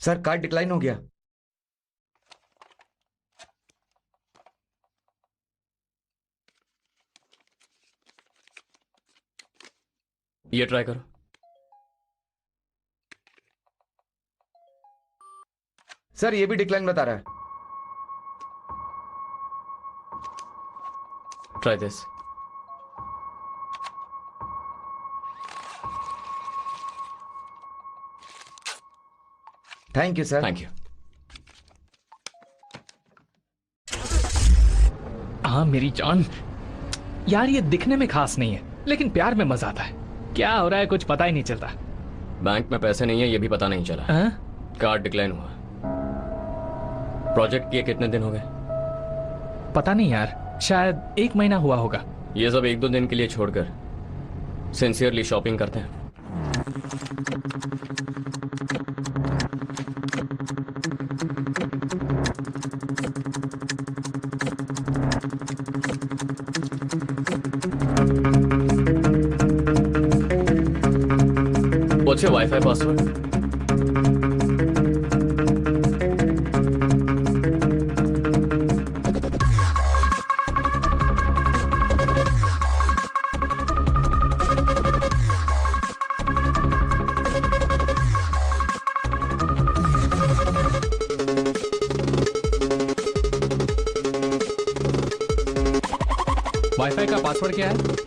Sir card decline हो गया। ये ट्राई करो। सर ये भी डिक्लाइन बता रहा है। Try this. Thank you sir. Thank you. हाँ मेरी जान, यार ये दिखने में खास नहीं है लेकिन प्यार में मजा आता है। क्या हो रहा है कुछ पता ही नहीं चलता। बैंक में पैसे नहीं है ये भी पता नहीं चला। हाँ? कार्ड डिक्लाइन हुआ। प्रोजेक्ट किए कितने दिन हो गए? पता नहीं यार, शायद 1 महीना हुआ होगा। ये सब 1-2 दिन के लिए छोड़कर सिंसियरली शॉपिंग करते हैं। What's your Wi-Fi password? Wifi का पासवर्ड क्या है?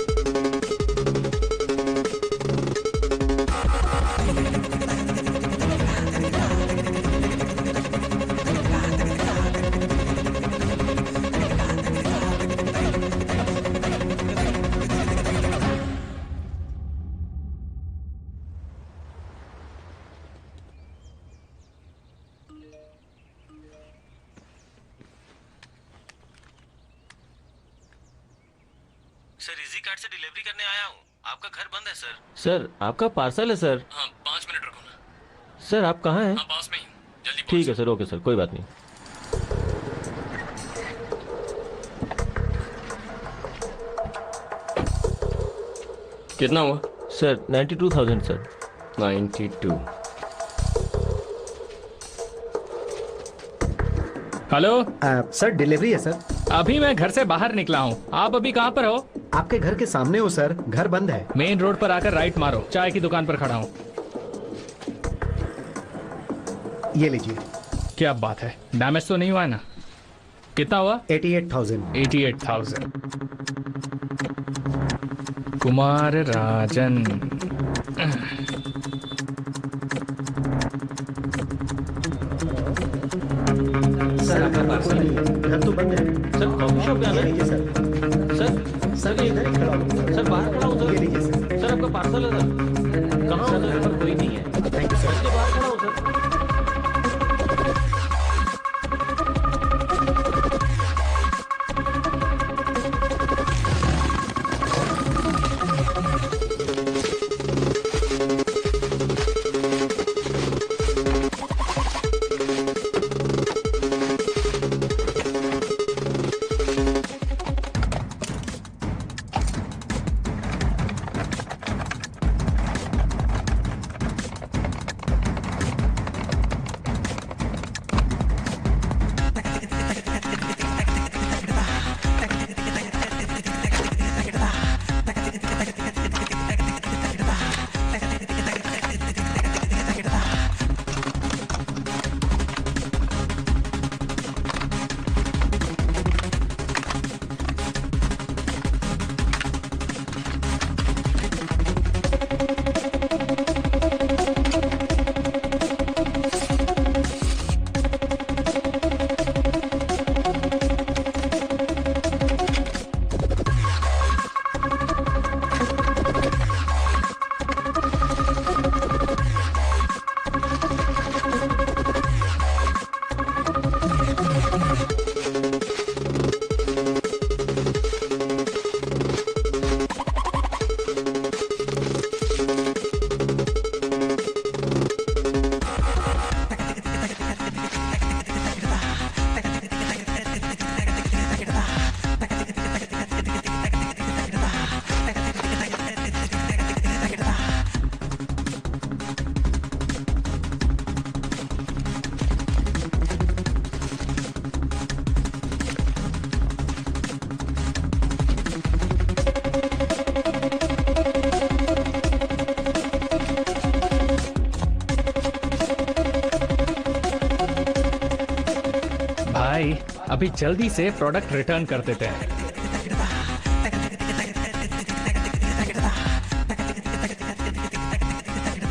सर इजी कार्ड से डिलीवरी करने आया हूँ। आपका घर बंद है सर। सर आपका पार्सल है सर। हाँ 5 मिनट रुको ना। सर आप कहाँ हैं? हाँ पास में ही हूँ, जल्दी ठीक है सर, ओके सर, कोई बात नहीं। कितना हुआ? Sir 92,000 sir. 92। Hello sir delivery है सर। अभी मैं घर से बाहर निकला हूँ। आप अभी कहाँ पर हो? आपके घर के सामने हो सर, घर बंद है। मेन रोड पर आकर राइट मारो, चाय की दुकान पर खड़ा हूँ। ये लीजिए। क्या बात है, डैमेज तो नहीं हुआ है ना? कितना हुआ? 88,000। 88,000। कुमार राजन। सर आपका पार्सल नहीं है, घर तो बंद है। सर कॉफी शॉप पे आना ये है? लीजिए सर। सर सर इधर ही खड़ा हूँ। सर बाहर खड़ा हूँ ये सर। लीजिए सर। सर आपका पार्सल है सर। कहाँ हूँ सर सर? घर पर कोई नहीं है। Thank you sir sir. के बाहर खड़ा हूँ सर। अभी जल्दी से प्रोडक्ट रिटर्न कर देते हैं।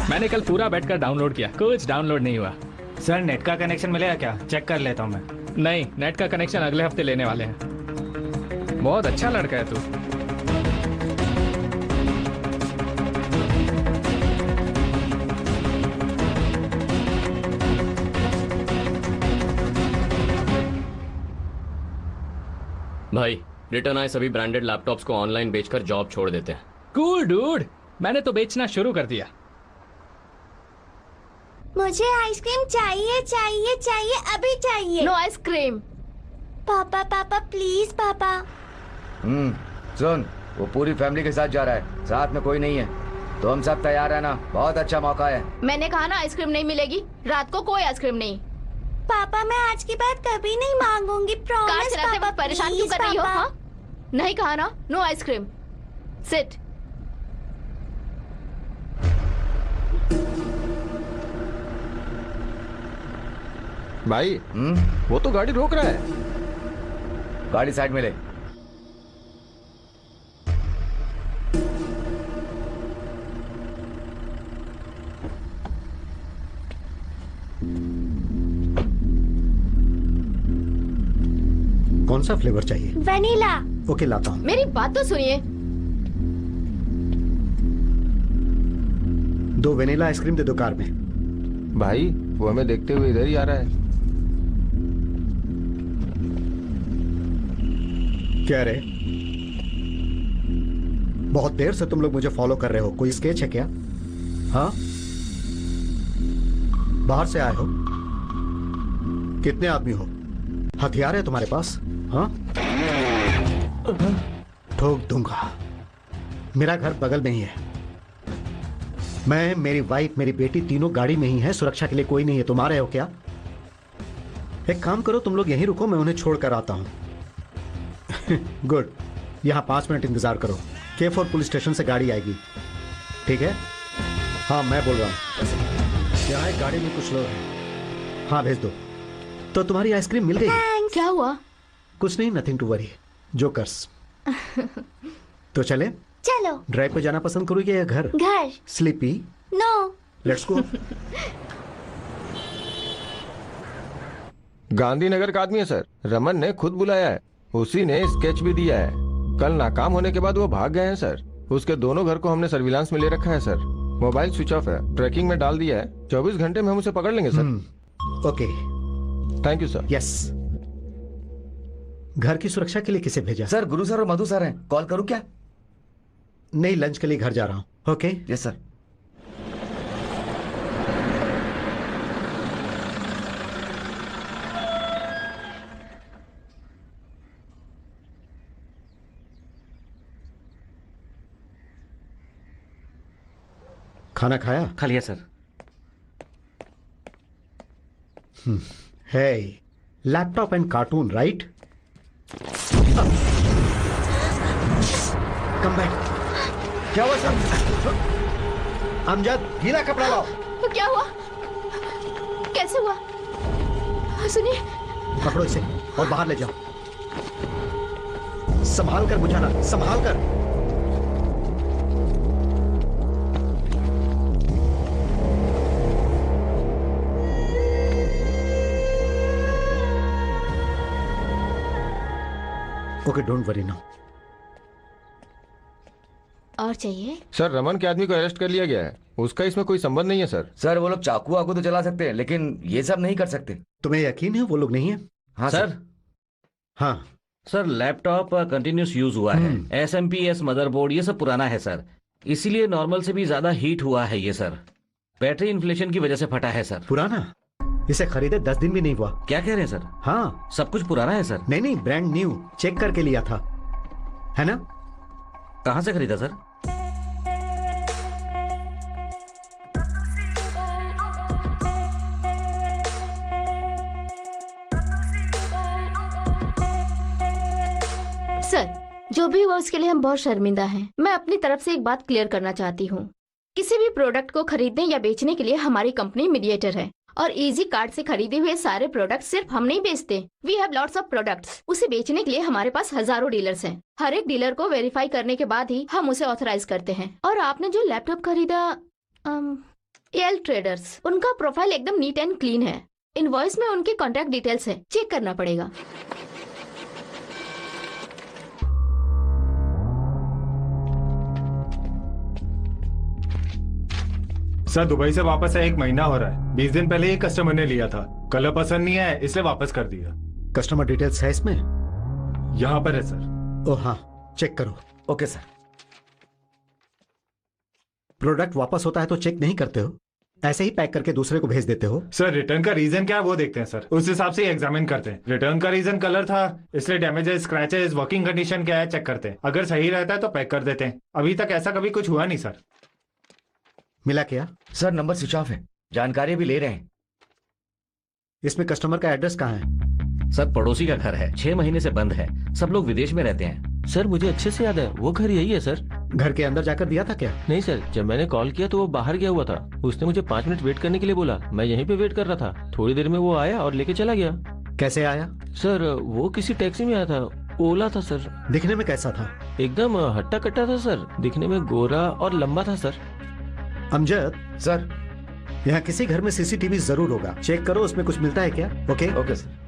मैंने कल पूरा बैठकर डाउनलोड किया, कुछ डाउनलोड नहीं हुआ। सर नेट का कनेक्शन मिलेगा क्या? चेक कर लेता हूँ मैं। नहीं, नेट का कनेक्शन अगले हफ्ते लेने वाले हैं। बहुत अच्छा लड़का है तू। भाई रिटर्न आए सभी ब्रांडेड लैपटॉप्स को ऑनलाइन बेचकर जॉब छोड़ देते हैं। कूल डूड, मैंने तो बेचना शुरू कर दिया। मुझे आइसक्रीम चाहिए चाहिए चाहिए, अभी चाहिए। No ice cream. पापा पापा प्लीज पापा। सुन, वो पूरी फैमिली के साथ जा रहा है, साथ में कोई नहीं है, तो हम सब तैयार है ना? बहुत अच्छा मौका है। मैंने कहा ना आइसक्रीम नहीं मिलेगी, रात को कोई आइसक्रीम नहीं। पापा मैं आज के बाद कभी नहीं मांगूंगी, कार प्रॉमिस चलाते पापा। वक्त परेशान क्यों प्लीज कर रही हो? पापा। हाँ, नहीं कहा ना नो आइसक्रीम। सिट। भाई वो तो गाड़ी रोक रहा है। गाड़ी साइड में ले। कौन सा फ्लेवर चाहिए? वनीला। ओके लाता हूँ। मेरी बात तो सुनिए। 2 वेनिला आइसक्रीम दे दो कार में। भाई वो हमें देखते हुए इधर ही आ रहा है। क्या रे, बहुत देर से तुम लोग मुझे फॉलो कर रहे हो, कोई स्केच है क्या? हाँ, बाहर से आए हो? कितने आदमी हो? हथियार है तुम्हारे पास? हाँ, ठोक दूंगा। मेरा घर बगल में ही है। मैं, मेरी वाइफ, मेरी बेटी तीनों गाड़ी में ही है, सुरक्षा के लिए कोई नहीं है। तुम आ रहे हो क्या? एक काम करो, तुम लोग यहीं रुको, मैं उन्हें छोड़कर आता हूं। गुड, यहां 5 मिनट इंतजार करो। K4 पुलिस स्टेशन से गाड़ी आएगी, ठीक है? हाँ मैं बोल रहा हूं। क्या है, गाड़ी में कुछ लोग हैं। हाँ भेज दो। तो तुम्हारी आइसक्रीम मिल गई? क्या हुआ? कुछ नहीं, नथिंग टू वरी, जोकर्स। तो चले? चलो। ड्राइव पे जाना पसंद करोगे या घर? घर। Sleepy? No. Let's go. Gandhinagar का आदमी है सर, रमन ने खुद बुलाया है। उसी ने स्केच भी दिया है। कल नाकाम होने के बाद वो भाग गए हैं सर। उसके दोनों घर को हमने सर्विलांस में ले रखा है सर। मोबाइल स्विच ऑफ है, ट्रैकिंग में डाल दिया है। 24 घंटे में हम उसे पकड़ लेंगे sir. Okay, thank you sir. Yes. घर की सुरक्षा के लिए किसे भेजा? सर गुरु सर और मधु सर हैं, कॉल करूं क्या? नहीं, लंच के लिए घर जा रहा हूं। Okay yes sir. खाना खाया? खा लिया सर। है laptop and cartoon, right? Come back. क्या हुआ सर? अमजद, गीला कपड़ा लाओ। क्या हुआ? कैसे हुआ? सुनिए। पकड़ो इसे और बाहर ले जाओ। संभाल कर बुझाना, संभाल कर। Okay, don't worry now. और चाहिए? सर रमन के आदमी को अरेस्ट कर लिया गया है। उसका इसमें कोई संबंध नहीं है सर। सर वो लोग चाकू वाकू तो चला सकते हैं, लेकिन ये सब नहीं कर सकते। तुम्हें यकीन है वो लोग नहीं है? हाँ सर। हाँ सर, लैपटॉप कंटिन्यूस यूज हुआ है। SMPS मदरबोर्ड ये सब पुराना है सर, इसीलिए नॉर्मल से भी ज्यादा हीट हुआ है ये सर। बैटरी इन्फ्लेशन की वजह से फटा है सर। पुराना? इसे खरीदे 10 दिन भी नहीं हुआ। क्या कह रहे हैं सर? हाँ, सब कुछ पुराना है सर। नहीं नहीं, ब्रांड न्यू, चेक करके लिया था, है ना? कहाँ से खरीदा सर? सर, जो भी हुआ उसके लिए हम बहुत शर्मिंदा हैं। मैं अपनी तरफ से एक बात क्लियर करना चाहती हूँ। किसी भी प्रोडक्ट को खरीदने या बेचने के लिए हमारी कंपनी मीडिएटर है और इजी कार्ड से खरीदे हुए सारे प्रोडक्ट्स सिर्फ हम नहीं बेचते। We have lots of products. उसे बेचने के लिए हमारे पास हजारों डीलर्स हैं। हर एक डीलर को वेरीफाई करने के बाद ही हम उसे ऑथराइज करते हैं। और आपने जो लैपटॉप खरीदा एल ट्रेडर्स, उनका प्रोफाइल एकदम नीट एंड क्लीन है। इनवॉइस में उनके कॉन्टैक्ट डिटेल्स है, चेक करना पड़ेगा। सर दुबई से वापस है 1 महीना हो रहा है। 20 दिन पहले ही कस्टमर ने लिया था, कलर पसंद नहीं आया इसलिए वापस कर दिया। कस्टमर डिटेल्स है इसमें? यहाँ पर है सर। ओ हाँ, चेक करो। Okay sir. प्रोडक्ट वापस होता है तो चेक नहीं करते हो, ऐसे ही पैक करके दूसरे को भेज देते हो? सर रिटर्न का रीजन क्या है वो देखते हैं सर, उस हिसाब से एग्जामिन करते हैं। रिटर्न का रीजन कलर था इसलिए डैमेजेस, स्क्रैचेस, वर्किंग कंडीशन क्या है चेक करते हैं। अगर सही रहता है तो पैक कर देते हैं। अभी तक ऐसा कभी कुछ हुआ नहीं सर। मिला क्या? सर नंबर स्विच ऑफ है, जानकारी भी ले रहे हैं। इसमें कस्टमर का एड्रेस कहाँ है? सर पड़ोसी का घर है, 6 महीने से बंद है। सब लोग विदेश में रहते हैं। सर मुझे अच्छे से याद है, वो घर यही है सर। घर के अंदर जाकर दिया था क्या? नहीं सर, जब मैंने कॉल किया तो वो बाहर गया हुआ था। उसने मुझे 5 मिनट वेट करने के लिए बोला। मैं यहीं पे वेट कर रहा था। थोड़ी देर में वो आया और लेके चला गया। कैसे आया? सर वो किसी टैक्सी में आया था, ओला था सर। दिखने में कैसा था? एकदम हट्टा कट्टा था सर, दिखने में गोरा और लंबा था सर। अमजद सर, यहाँ किसी घर में सीसीटीवी जरूर होगा, चेक करो उसमें कुछ मिलता है क्या? Okay okay sir.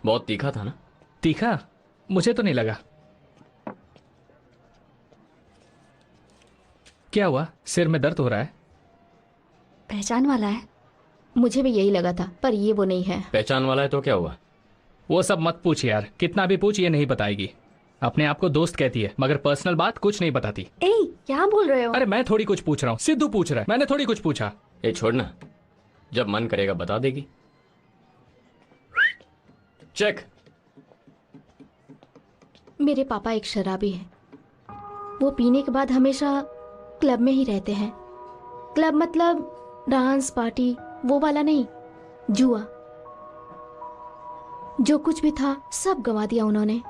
बहुत तीखा था ना? तीखा? मुझे तो नहीं लगा। क्या हुआ, सिर में दर्द हो रहा है? पहचान वाला है? मुझे भी यही लगा था, पर ये वो नहीं है। पहचान वाला है तो क्या हुआ? वो सब मत पूछ यार, कितना भी पूछ ये नहीं बताएगी। अपने आप को दोस्त कहती है मगर पर्सनल बात कुछ नहीं बताती। ए, क्या बोल रहे हो? अरे मैं थोड़ी कुछ पूछ रहा हूँ, सिद्धू पूछ रहा है, मैंने थोड़ी कुछ पूछा। ये छोड़ना, जब मन करेगा बता देगी। चेक। मेरे पापा एक शराबी हैं। वो पीने के बाद हमेशा क्लब में ही रहते हैं। क्लब मतलब डांस पार्टी, वो वाला नहीं, जुआ। जो कुछ भी था सब गंवा दिया उन्होंने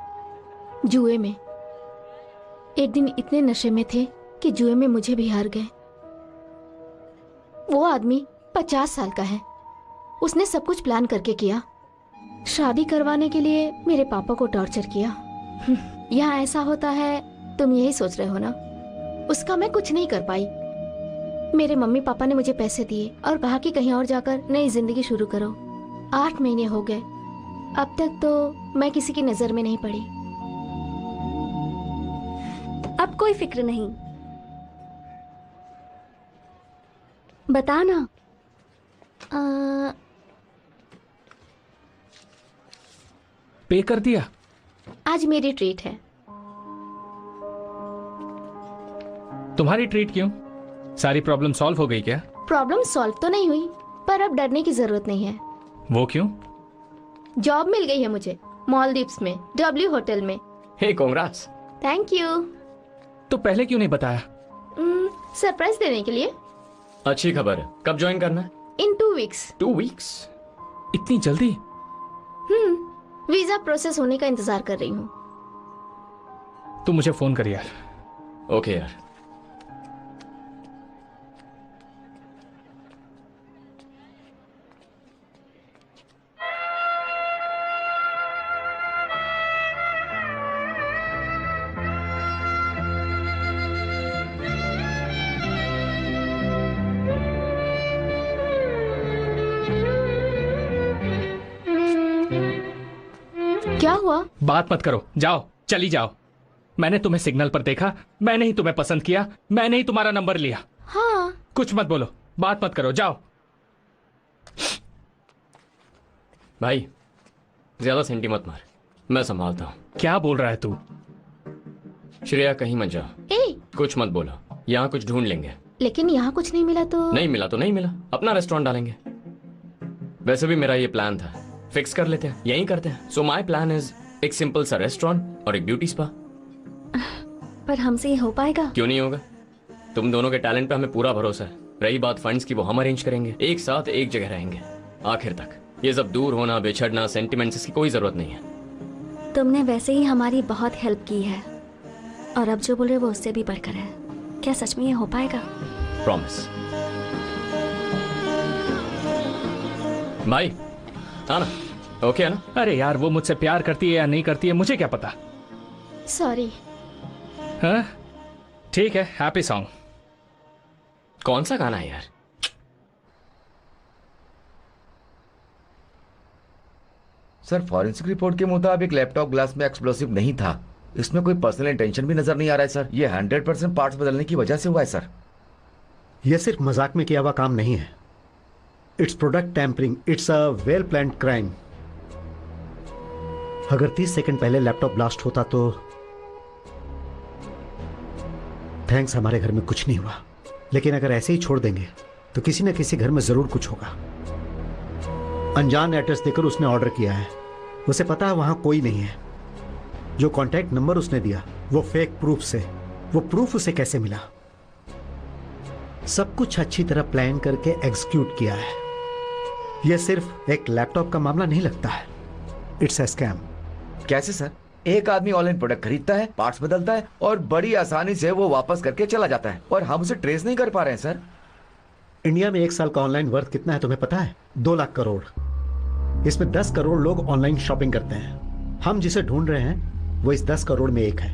जुए में। एक दिन इतने नशे में थे कि जुए में मुझे भी हार गए। वो आदमी 50 साल का है। उसने सब कुछ प्लान करके किया। शादी करवाने के लिए मेरे पापा को टॉर्चर किया। यहाँ ऐसा होता है, तुम यही सोच रहे हो ना? उसका मैं कुछ नहीं कर पाई। मेरे मम्मी पापा ने मुझे पैसे दिए और कहा कि कहीं और जाकर नई जिंदगी शुरू करो। 8 महीने हो गए, अब तक तो मैं किसी की नजर में नहीं पड़ी। अब कोई फिक्र नहीं, बता ना। पे कर दिया? आज मेरी ट्रीट है। तुम्हारी ट्रीट क्यों? सारी प्रॉब्लम सॉल्व हो गई क्या? प्रॉब्लम सॉल्व तो नहीं हुई, पर अब डरने की जरूरत नहीं है। वो क्यों? जॉब मिल गई है मुझे मालदीव्स में, W होटल में। हे कांग्रेट्स। Thank you. तो पहले क्यों नहीं बताया? सरप्राइज देने के लिए। अच्छी खबर है। कब ज्वाइन करना है? इन 2 वीक्स। 2 वीक्स? इतनी जल्दी? वीजा प्रोसेस होने का इंतजार कर रही हूँ। तू मुझे फोन कर यार। ओके यार। क्या हुआ? बात मत करो, जाओ, चली जाओ। मैंने तुम्हें सिग्नल पर देखा, मैंने ही तुम्हें पसंद किया, मैंने ही तुम्हारा नंबर लिया। हाँ। कुछ मत बोलो, बात मत करो, जाओ। भाई ज्यादा सेंटी मत मार, मैं संभालता हूँ। क्या बोल रहा है तू? श्रेया कहीं मत जाओ। कुछ मत बोलो, यहाँ कुछ ढूंढ लेंगे। लेकिन यहाँ कुछ नहीं मिला तो? नहीं मिला तो नहीं मिला, अपना रेस्टोरेंट डालेंगे। वैसे भी मेरा ये प्लान था, फिक्स कर लेते हैं, यही करते हैं। सो माई प्लान इज एक सिंपल सा रेस्टोरेंट और एक ब्यूटी स्पा। पर हमसे ये हो पाएगा? क्यों नहीं होगा? तुम दोनों के टैलेंट पे हमें पूरा भरोसा है। रही बात फंड्स की, वो हम अरेंज करेंगे। एक साथ एक जगह रहेंगे आखिर तक। ये सब दूर होना, बिछड़ना, सेंटिमेंट्स, इसकी कोई जरूरत नहीं है। तुमने वैसे ही हमारी बहुत हेल्प की है, और अब जो बोले वो उससे भी बढ़कर है। क्या सच में ये हो पाएगा? प्रॉमिस। भाई हाँ ना, ओके है ना? अरे यार, वो मुझसे प्यार करती है या नहीं करती है मुझे क्या पता। सॉरी। हाँ ठीक है, हैप्पी सॉन्ग। कौन सा गाना है यार? सर, फॉरेंसिक रिपोर्ट के मुताबिक लैपटॉप ग्लास में एक्सप्लोसिव नहीं था। इसमें कोई पर्सनल इंटेंशन भी नजर नहीं आ रहा है सर। ये 100% पार्ट्स बदलने की वजह से हुआ है सर। यह सिर्फ मजाक में किया हुआ काम नहीं है। It's product tampering, it's a well planned crime. अगर 30 सेकंड पहले लैपटॉप ब्लास्ट होता तो थैंक्स, हमारे घर में कुछ नहीं हुआ। लेकिन अगर ऐसे ही छोड़ देंगे तो किसी न किसी घर में जरूर कुछ होगा। अनजान एड्रेस देकर उसने ऑर्डर किया है। उसे पता है वहां कोई नहीं है। जो कॉन्टैक्ट नंबर उसने दिया वो फेक प्रूफ से। वो प्रूफ उसे कैसे मिला? सब कुछ अच्छी तरह प्लान करके एग्जीक्यूट किया है। यह सिर्फ एक लैपटॉप का मामला नहीं लगता है, इट्स अ स्कैम। कैसे सर? एक आदमी ऑनलाइन प्रोडक्ट खरीदता है, पार्ट्स बदलता है और बड़ी आसानी से वो वापस करके चला जाता है और हम उसे ट्रेस नहीं कर पा रहे हैं सर। इंडिया में 1 साल का ऑनलाइन वर्थ कितना है तुम्हें पता है? 2 लाख करोड़। इसमें 10 करोड़ लोग ऑनलाइन शॉपिंग करते हैं। हम जिसे ढूंढ रहे हैं वो इस 10 करोड़ में एक है,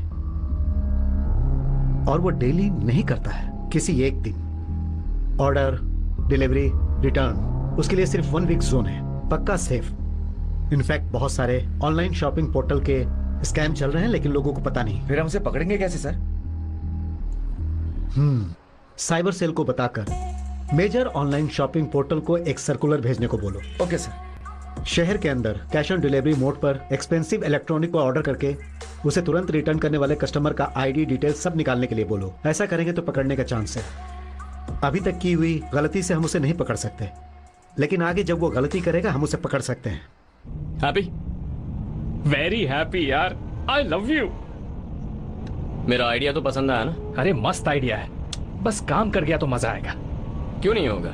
और वो डेली नहीं करता है, किसी एक दिन। ऑर्डर, डिलीवरी, रिटर्न, उसके लिए सिर्फ 1 वीक जोन है, पक्का सेफ। इनफैक्ट बहुत सारे ऑनलाइन शॉपिंग पोर्टल के स्कैम चल रहे हैं लेकिन लोगों को पता नहीं। फिर हम उसे पकड़ेंगे कैसे सर? साइबर सेल को बताकर मेजर ऑनलाइन शॉपिंग पोर्टल को एक सर्कुलर भेजने को बोलो। Okay sir. शहर के अंदर कैश ऑन डिलीवरी मोड पर एक्सपेंसिव इलेक्ट्रॉनिक को ऑर्डर करके उसे तुरंत रिटर्न करने वाले कस्टमर का आईडी डिटेल सब निकालने के लिए बोलो। ऐसा करेंगे तो पकड़ने का चांस है। अभी तक की हुई गलती से हम उसे नहीं पकड़ सकते, लेकिन आगे जब वो गलती करेगा हम उसे पकड़ सकते हैं। हैप्पी, वेरी हैप्पी यार, आई लव यू। मेरा आइडिया तो पसंद आया ना? अरे मस्त आइडिया है, बस काम कर गया तो मजा आएगा। क्यों नहीं होगा?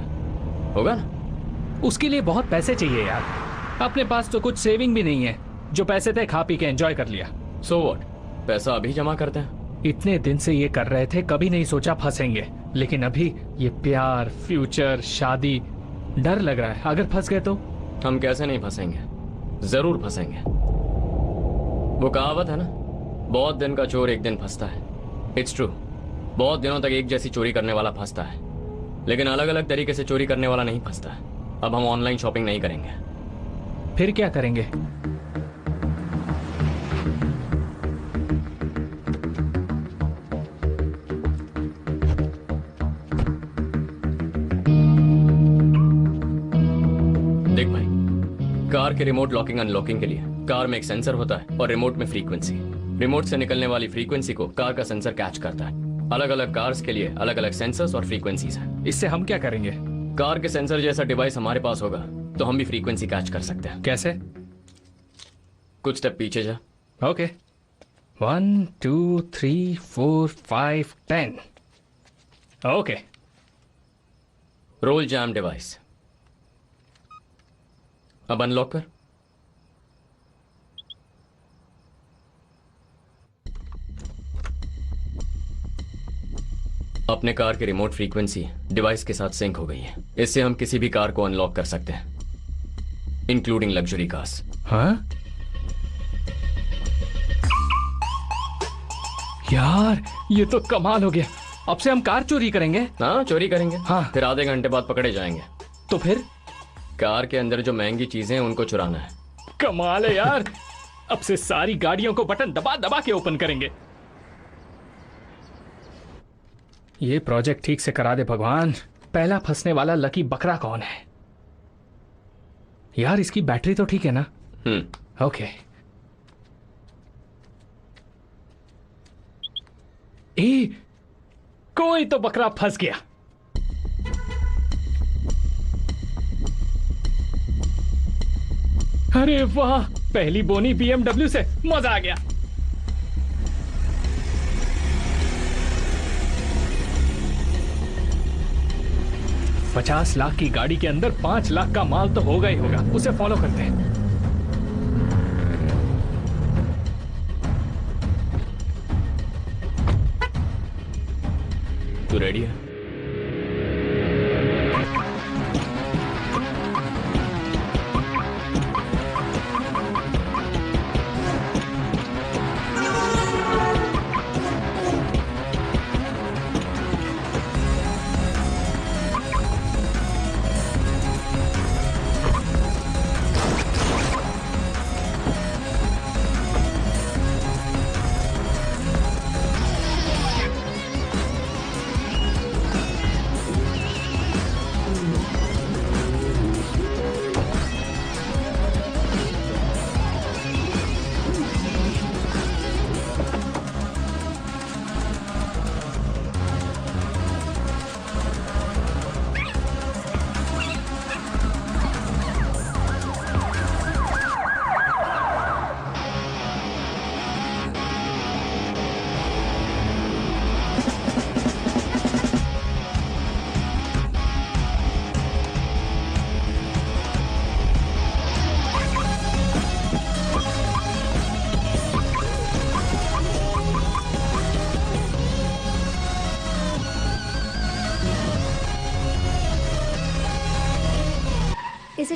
होगा ना। उसके लिए बहुत पैसे चाहिए यार। अपने पास तो कुछ सेविंग भी नहीं है। जो पैसे थे खा पी के एंजॉय कर लिया। सो व्हाट, पैसा अभी जमा करते हैं। इतने दिन से ये कर रहे थे, कभी नहीं सोचा फंसेंगे, लेकिन अभी ये प्यार, फ्यूचर, शादी, डर लग रहा है अगर फंस गए तो। हम कैसे नहीं फंसेंगे, जरूर फंसेंगे। वो कहावत है ना, बहुत दिन का चोर एक दिन फंसता है। इट्स ट्रू, बहुत दिनों तक एक जैसी चोरी करने वाला फंसता है, लेकिन अलग अलग तरीके से चोरी करने वाला नहीं फंसता है। अब हम ऑनलाइन शॉपिंग नहीं करेंगे। फिर क्या करेंगे? देख भाई, कार के रिमोट लॉकिंग अनलॉकिंग के लिए कार में एक सेंसर होता है और रिमोट में फ्रीक्वेंसी। रिमोट से निकलने वाली फ्रीक्वेंसी को कार का सेंसर कैच करता है। अलग अलग कार्स के लिए अलग अलग सेंसर्स और फ्रीक्वेंसीज हैं। इससे हम क्या करेंगे? कार के सेंसर जैसा डिवाइस हमारे पास होगा तो हम भी फ्रीक्वेंसी कैच कर सकते हैं। कैसे? कुछ स्टेप पीछे जा। Okay, 1 2 3 4 5 10। Okay, roll jam device. अब अनलॉक कर। अपने कार की रिमोट फ्रीक्वेंसी डिवाइस के साथ सिंक हो गई है। इससे हम किसी भी कार को अनलॉक कर सकते हैं, इंक्लूडिंग लग्जरी कार्स। हाँ यार, ये तो कमाल हो गया। अब से हम कार चोरी करेंगे। हाँ, चोरी करेंगे। हाँ, फिर आधे घंटे बाद पकड़े जाएंगे। तो फिर कार के अंदर जो महंगी चीजें हैं उनको चुराना है। कमाल है यार। अब से सारी गाड़ियों को बटन दबा दबा के ओपन करेंगे। ये प्रोजेक्ट ठीक से करा दे भगवान। पहला फंसने वाला लकी बकरा कौन है? यार इसकी बैटरी तो ठीक है ना? ओके। कोई तो बकरा फंस गया। अरे वाह, पहली बोनी BMW से, मजा आ गया। $50 लाख की गाड़ी के अंदर 5 लाख का माल तो होगा ही होगा। उसे फॉलो करते हैं। तू रेडी है?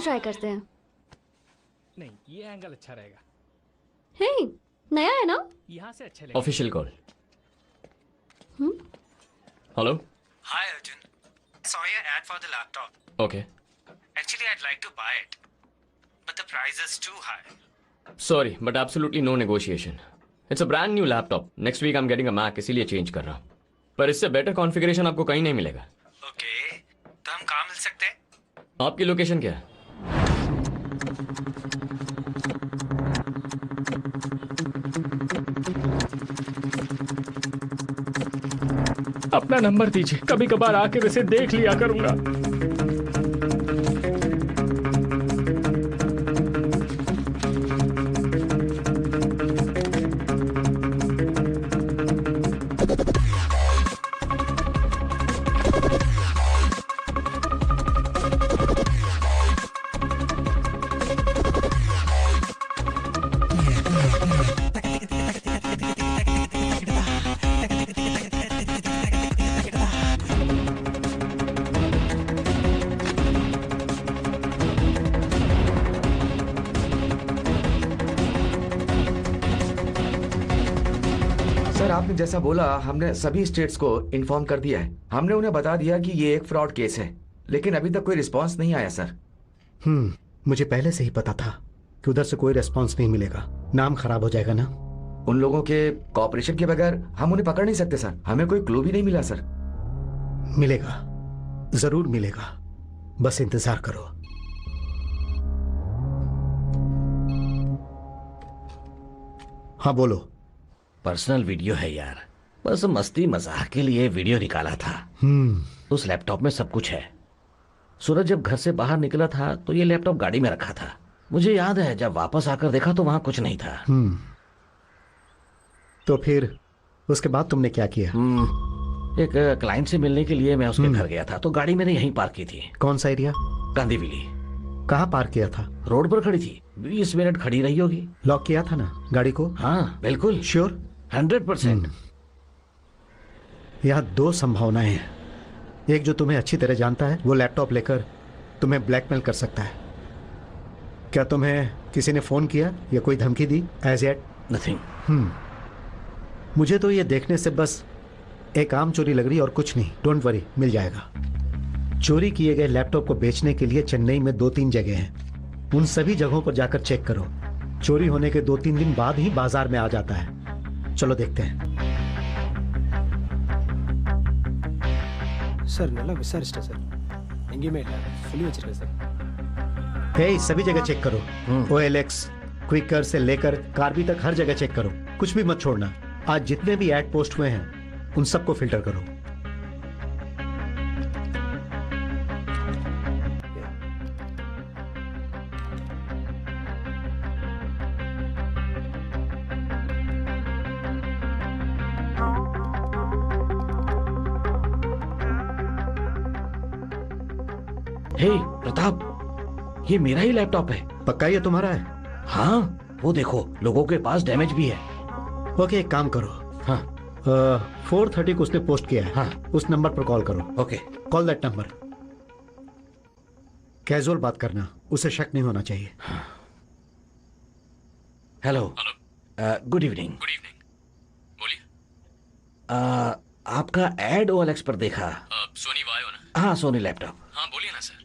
ट्राई करते हैं। नहीं, ये एंगल अच्छा रहेगा। हे, नया है ना? यहाँ से अच्छा लगेगा। Official call. Hello. Hi Arjun. Saw your ad for the laptop. Okay. Actually, I'd like to buy it, but the price is too high. Sorry, but absolutely no negotiation. It's a brand new laptop. Next week I'm getting a Mac, इसीलिए change कर रहा हूँ। पर इससे better configuration आपको कहीं नहीं मिलेगा। Okay. तो हम कहाँ मिल सकते हैं? आपकी लोकेशन क्या है? अपना नंबर दीजिए, कभी कभार आके वैसे देख लिया करूंगा। सर आपने जैसा बोला हमने सभी स्टेट्स को इन्फॉर्म कर दिया है। हमने उन्हें बता दिया कि ये एक फ्रॉड केस है, लेकिन अभी तक कोई रिस्पांस नहीं आया सर। मुझे पहले से ही पता था कि उधर से कोई रिस्पांस नहीं मिलेगा, नाम खराब हो जाएगा ना। उन लोगों के कोऑपरेशन के बगैर हम उन्हें पकड़ नहीं सकते सर। हमें कोई क्लू भी नहीं मिला सर। मिलेगा, जरूर मिलेगा, बस इंतजार करो। हाँ बोलो। पर्सनल वीडियो है यार, बस मस्ती मजाक के लिए वीडियो निकाला था। उस लैपटॉप में सब कुछ है। सूरज जब घर से बाहर निकला था तो ये लैपटॉप गाड़ी में रखा था। मुझे याद है जब वापस आकर देखा तो वहां कुछ नहीं था। तो फिर उसके बाद तुमने क्या किया? एक क्लाइंट से मिलने के लिए मैं उसके घर गया था तो गाड़ी मैंने यहीं पार्क की थी। कौन सा एरिया? कांदीवली। कहाँ पार्क किया था? रोड पर खड़ी थी, 20 मिनट खड़ी रही होगी। लॉक किया था ना गाड़ी को? हाँ बिल्कुल श्योर? 100%। यहाँ दो संभावनाएं हैं। एक जो तुम्हें अच्छी तरह जानता है वो लैपटॉप लेकर तुम्हें ब्लैकमेल कर सकता है। क्या तुम्हें किसी ने फोन किया या कोई धमकी दी? As yet nothing. मुझे तो ये देखने से बस एक आम चोरी लग रही और कुछ नहीं। डोंट वरी, मिल जाएगा। चोरी किए गए लैपटॉप को बेचने के लिए चेन्नई में 2-3 जगह हैं। उन सभी जगहों पर जाकर चेक करो। चोरी होने के 2-3 दिन बाद ही बाजार में आ जाता है। चलो देखते हैं। सर நல்லா விசாரிச்சிட்டேன் சார், எங்கேயுமே இல்லை, சொல்லி வச்சிருக்கேன் சார்। हे, सभी जगह चेक करो। OLX, क्विकर से लेकर कार्बी तक हर जगह चेक करो, कुछ भी मत छोड़ना। आज जितने भी एड पोस्ट हुए हैं उन सबको फिल्टर करो। हे प्रताप, ये मेरा ही लैपटॉप है। पक्का ये तुम्हारा है? हाँ, वो देखो लोगों के पास डैमेज भी है। ओके, एक काम करो। हाँ 4:30 को उसने पोस्ट किया है। हाँ, उस नंबर पर कॉल करो। Okay, call that number. Casual बात करना, उसे शक नहीं होना चाहिए। Hello. Good evening. Good evening, बोलिए। आपका एड OLX पर देखा। सोनी वायो ना? हाँ, सोनी लैपटॉप। हाँ बोलिए ना सर।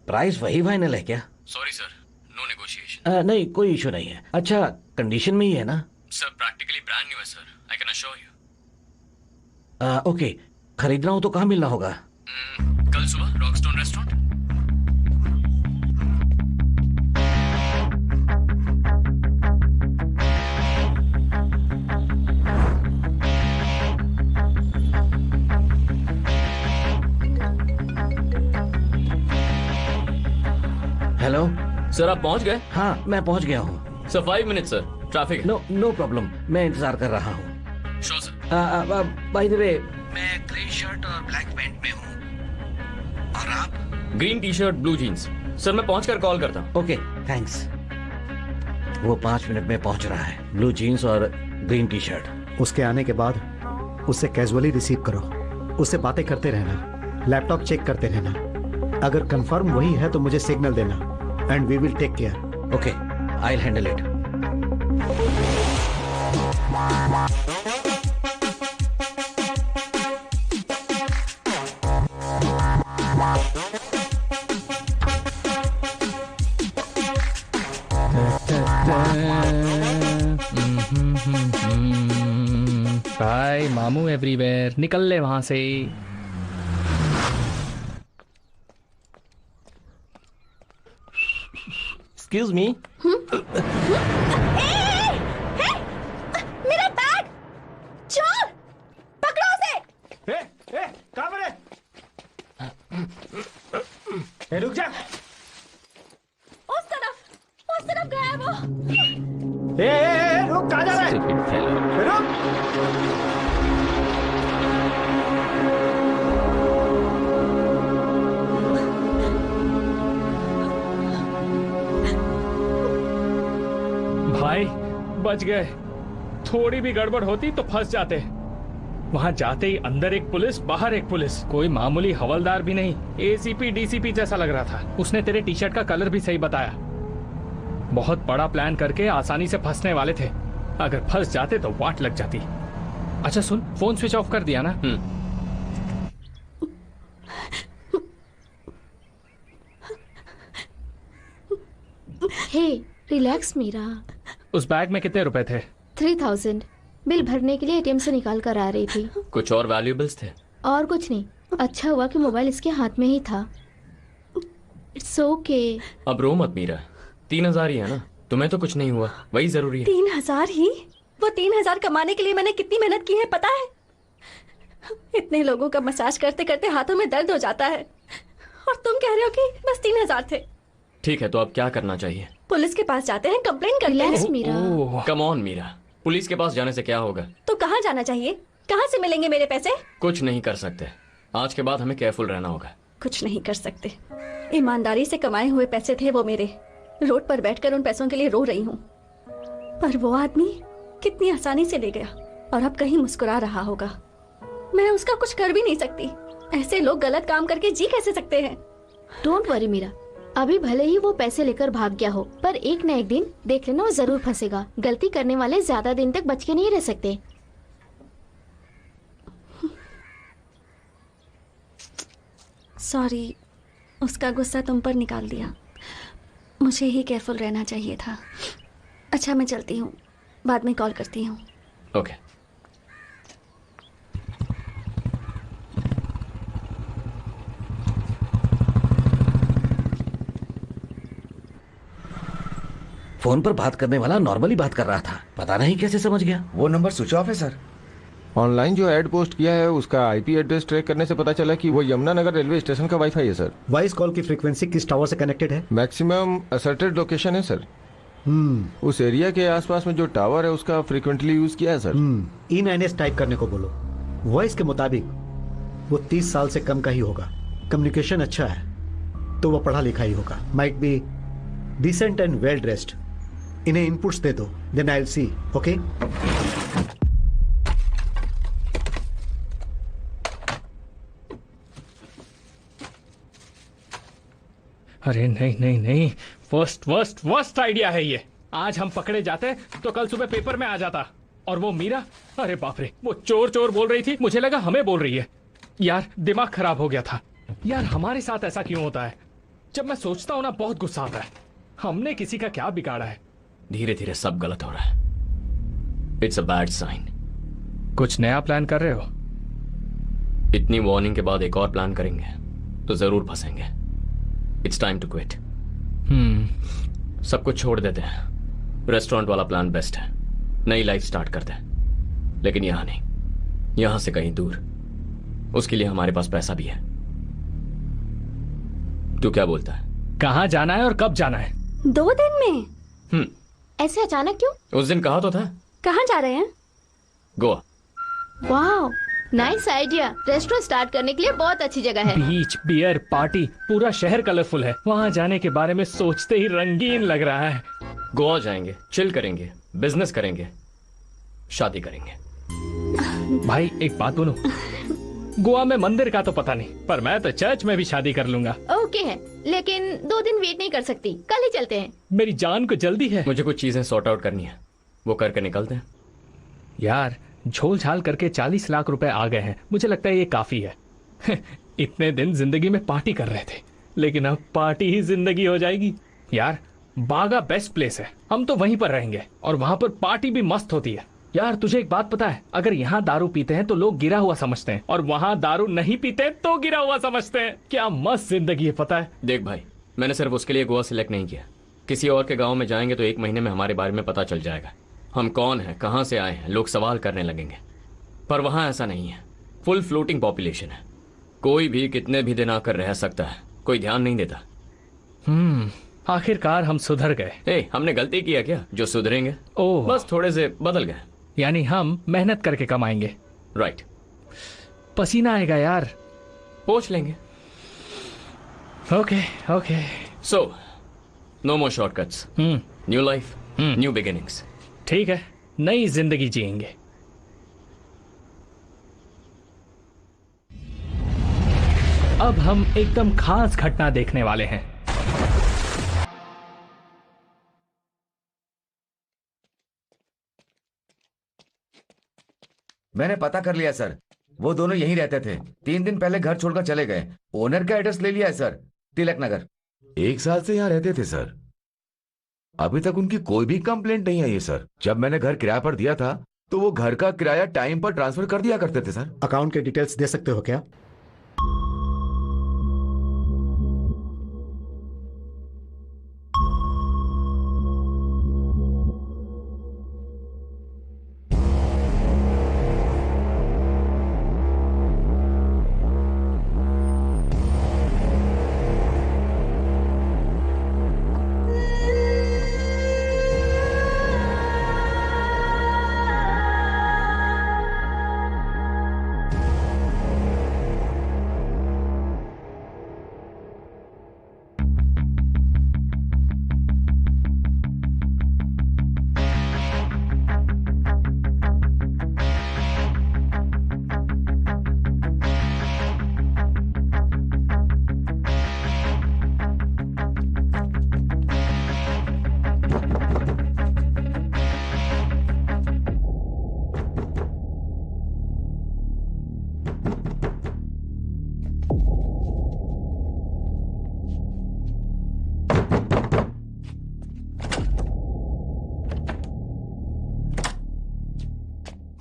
प्राइस वही फाइनल है क्या? Sorry sir, no negotiation. नहीं, कोई इशू नहीं है। अच्छा, कंडीशन में ही है ना? सर प्रैक्टिकली ब्रांड न्यू है sir, I can assure you. Okay, खरीदना हो तो कहाँ मिलना होगा? कल सुबह रॉकस्टोन रेस्टोरेंट। हेलो सर, आप पहुंच गए? हाँ, मैं पहुंच गया हूँ सर। 5 मिनट सर, ट्रैफिक है। नो प्रॉब्लम, मैं इंतजार कर रहा हूँ। Sure sir. By the way, मैं ग्रे शर्ट और ब्लैक पैंट में हूँ। और आप? Green T shirt, blue jeans. Sir मैं पहुंचकर कॉल करता हूँ। Okay, thanks. वो 5 मिनट में पहुंच रहा है। ब्लू जीन्स और ग्रीन टी शर्ट। उसके आने के बाद उसे कैजुअली रिसीव करो। उससे बातें करते रहना, लैपटॉप चेक करते रहना। अगर कंफर्म वही है तो मुझे सिग्नल देना and we will take care. Okay, I will handle it. भाई मामू एवरीवेयर, निकल ले वहां से। Excuse me. मेरा बैग! चोर! पकड़ो उसे! कहाँ पर है? रुक जा। उस तरफ गया है वो। रुक, कहाँ जा रहा है? रुक। भाई बच गए। थोड़ी भी गड़बड़ होती तो फंस जाते। वहां जाते ही अंदर एक पुलिस, बाहर एक पुलिस, कोई मामूली हवलदार भी नहीं, एसीपी डीसीपी जैसा लग रहा था। उसने तेरे टी शर्ट का कलर भी सही बताया। बहुत बड़ा प्लान करके आसानी से फंसने वाले थे। अगर फंस जाते तो वाट लग जाती। अच्छा सुन, फोन स्विच ऑफ कर दिया ना? हे रिलैक्स मीरा। उस बैग में कितने रुपए थे? 3000। बिल भरने के लिए एटीएम से निकाल कर आ रही थी। कुछ और वैल्यूएबल्स थे? और कुछ नहीं। अच्छा हुआ कि मोबाइल इसके हाथ में ही था। It's okay. अब रो मत मीरा, 3000 ही है ना, तुम्हें तो कुछ नहीं हुआ, वही जरूरी है। 3000 ही? वो 3000 कमाने के लिए मैंने कितनी मेहनत की है पता है? इतने लोगों का मसाज करते करते हाथों में दर्द हो जाता है, और तुम कह रहे हो कि बस 3000 थे। ठीक है, तो अब क्या करना चाहिए? पुलिस के पास जाते हैं, कंप्लेन करते हैं। Meera. Come on Meera, police के पास जाने से क्या होगा? तो कहाँ जाना चाहिए? कहाँ से मिलेंगे मेरे पैसे? कुछ नहीं कर सकते। आज के बाद हमें केयरफुल रहना होगा। कुछ नहीं कर सकते। ईमानदारी से कमाए हुए पैसे थे वो मेरे। रोड पर बैठकर उन पैसों के लिए रो रही हूँ, पर वो आदमी कितनी आसानी से ले गया, और अब कहीं मुस्कुरा रहा होगा। मैं उसका कुछ कर भी नहीं सकती। ऐसे लोग गलत काम करके जी कैसे सकते हैं? डोंट वरी मीरा, अभी भले ही वो पैसे लेकर भाग गया हो, पर एक न एक दिन देख लेना वो जरूर फंसेगा। गलती करने वाले ज्यादा दिन तक बच के नहीं रह सकते। सॉरी, उसका गुस्सा तुम पर निकाल दिया। मुझे ही केयरफुल रहना चाहिए था। अच्छा मैं चलती हूँ, बाद में कॉल करती हूँ। ओके। फोन पर बात करने वाला नॉर्मली बात कर रहा था, पता नहीं कैसे समझ गया। वो नंबर स्विच ऑफ है सर। ऑनलाइन जो एड पोस्ट किया है उसका आईपी एड्रेस ट्रैक करने से पता चला कि वो यमुनानगर रेलवे स्टेशन का वाईफाई है सर। वॉइस कॉल की फ्रीक्वेंसी किस टावर से कनेक्टेड है? मैक्सिमम असर्टेड लोकेशन है सर। उस एरिया के आसपास में जो टावर है उसका फ्रीक्वेंटली यूज किया है सर। INS टाइप करने को बोलो। वॉइस के मुताबिक वो 30 साल से कम का ही होगा। कम्युनिकेशन अच्छा है तो वो पढ़ा लिखा ही होगा। Might be decent and well dressed. इन्हें इनपुट्स दे दो, then I will see. Okay. अरे नहीं नहीं नहीं, वर्स्ट आइडिया है ये। आज हम पकड़े जाते तो कल सुबह पेपर में आ जाता। और वो मीरा, अरे बाप रे, वो चोर चोर बोल रही थी, मुझे लगा हमें बोल रही है। यार दिमाग खराब हो गया था। यार हमारे साथ ऐसा क्यों होता है? जब मैं सोचता हूं ना बहुत गुस्सा आता है। हमने किसी का क्या बिगाड़ा है? धीरे धीरे सब गलत हो रहा है। It's a bad sign. कुछ नया प्लान कर रहे हो? इतनी वार्निंग के बाद एक और प्लान करेंगे तो जरूर फंसेंगे। It's time to quit. सब कुछ छोड़ देते हैं। रेस्टोरेंट वाला प्लान बेस्ट है, नई लाइफ स्टार्ट करते हैं। लेकिन यहां नहीं, यहां से कहीं दूर। उसके लिए हमारे पास पैसा भी है। तू क्या बोलता है? कहाँ जाना है और कब जाना है? 2 दिन में? ऐसे अचानक क्यों? उस दिन कहा तो था। कहाँ जा रहे हैं? गोवा। वाह, नाइस आइडिया। रेस्टोरेंट स्टार्ट करने के लिए बहुत अच्छी जगह है। बीच, बियर, पार्टी, पूरा शहर कलरफुल है। वहाँ जाने के बारे में सोचते ही रंगीन लग रहा है। गोवा जाएंगे, चिल करेंगे, बिजनेस करेंगे, शादी करेंगे। भाई एक बात बोलूं, गोवा में मंदिर का तो पता नहीं, पर मैं तो चर्च में भी शादी कर लूंगा। ओके है, लेकिन 2 दिन वेट नहीं कर सकती, कल ही चलते हैं। मेरी जान को जल्दी है। मुझे कुछ चीजें सॉर्ट आउट करनी है, वो करके निकलते हैं। यार झोल झाल करके 40 लाख रुपए आ गए हैं, मुझे लगता है ये काफी है। इतने दिन जिंदगी में पार्टी कर रहे थे, लेकिन अब पार्टी ही जिंदगी हो जाएगी। यार बागा बेस्ट प्लेस है, हम तो वहीं पर रहेंगे और वहां पर पार्टी भी मस्त होती है। यार तुझे एक बात पता है, अगर यहाँ दारू पीते हैं तो लोग गिरा हुआ समझते हैं, और वहाँ दारू नहीं पीते तो गिरा हुआ समझते हैं। क्या मस्त जिंदगी है पता है। देख भाई, मैंने सिर्फ उसके लिए गोवा सिलेक्ट नहीं किया। किसी और के गांव में जाएंगे तो 1 महीने में हमारे बारे में पता चल जाएगा। हम कौन हैं, कहाँ से आए हैं, लोग सवाल करने लगेंगे। पर वहाँ ऐसा नहीं है, फुल फ्लोटिंग पॉपुलेशन है। कोई भी कितने भी दिन आकर रह सकता है, कोई ध्यान नहीं देता। आखिरकार हम सुधर गए। हमने गलती किया क्या जो सुधरेंगे? ओह, बस थोड़े से बदल गए। यानी हम मेहनत करके कमाएंगे। राइट। पसीना आएगा यार, पोंछ लेंगे। Okay okay. So no more shortcuts, new life, new beginnings. ठीक है, नई जिंदगी जिएंगे। अब हम एकदम खास घटना देखने वाले हैं। मैंने पता कर लिया सर, वो दोनों यहीं रहते थे। 3 दिन पहले घर छोड़कर चले गए। ओनर का एड्रेस ले लिया है सर, तिलक नगर। 1 साल से यहाँ रहते थे सर। अभी तक उनकी कोई भी कंप्लेंट नहीं आई है सर। जब मैंने घर किराए पर दिया था तो वो घर का किराया टाइम पर ट्रांसफर कर दिया करते थे सर। अकाउंट के डिटेल्स दे सकते हो क्या?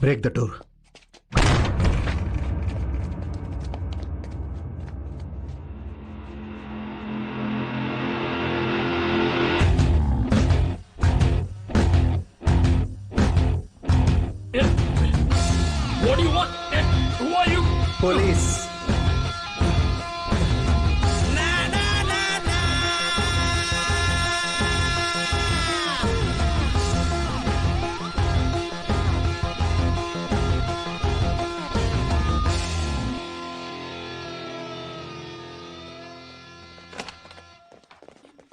Break the door. What do you want? Who are you? Police.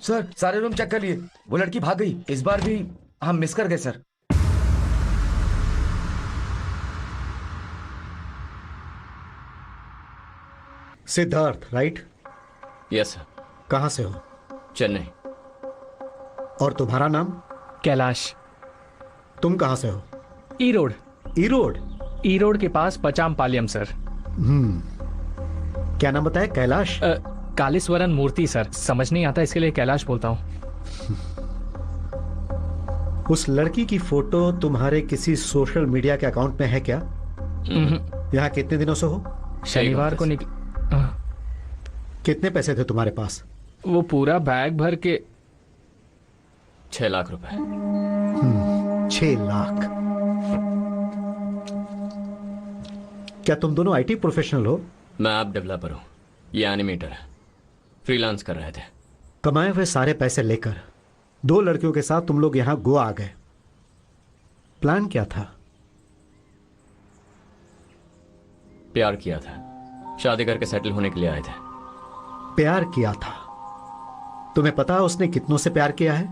Sir सारे रूम चेक कर लिए, वो लड़की भाग गई। इस बार भी हम मिस कर गए sir. Siddharth, right? Yes sir. कहां से हो? चेन्नई। और तुम्हारा नाम? कैलाश। तुम कहां से हो? ई रोड। ई रोड? ई रोड के पास पचामपालियम सर। क्या नाम बताया? कैलाश? कालीस्वरन मूर्ति सर। समझ नहीं आता इसके लिए कैलाश बोलता हूँ। उस लड़की की फोटो तुम्हारे किसी सोशल मीडिया के अकाउंट में है क्या? यहाँ कितने दिनों से हो? शनिवार को कितने पैसे थे तुम्हारे पास? वो पूरा बैग भर के 6 लाख रुपए। 6 लाख? क्या तुम दोनों आईटी प्रोफेशनल हो? मैं ऐप डेवलपर हूँ, ये एनिमेटर है। फ्रीलांस कर रहे थे। कमाए हुए सारे पैसे लेकर 2 लड़कियों के साथ तुम लोग यहां गोवा आ गए। प्लान क्या था? प्यार किया था, शादी करके सेटल होने के लिए आए थे। प्यार किया था? तुम्हें पता है उसने कितनों से प्यार किया है?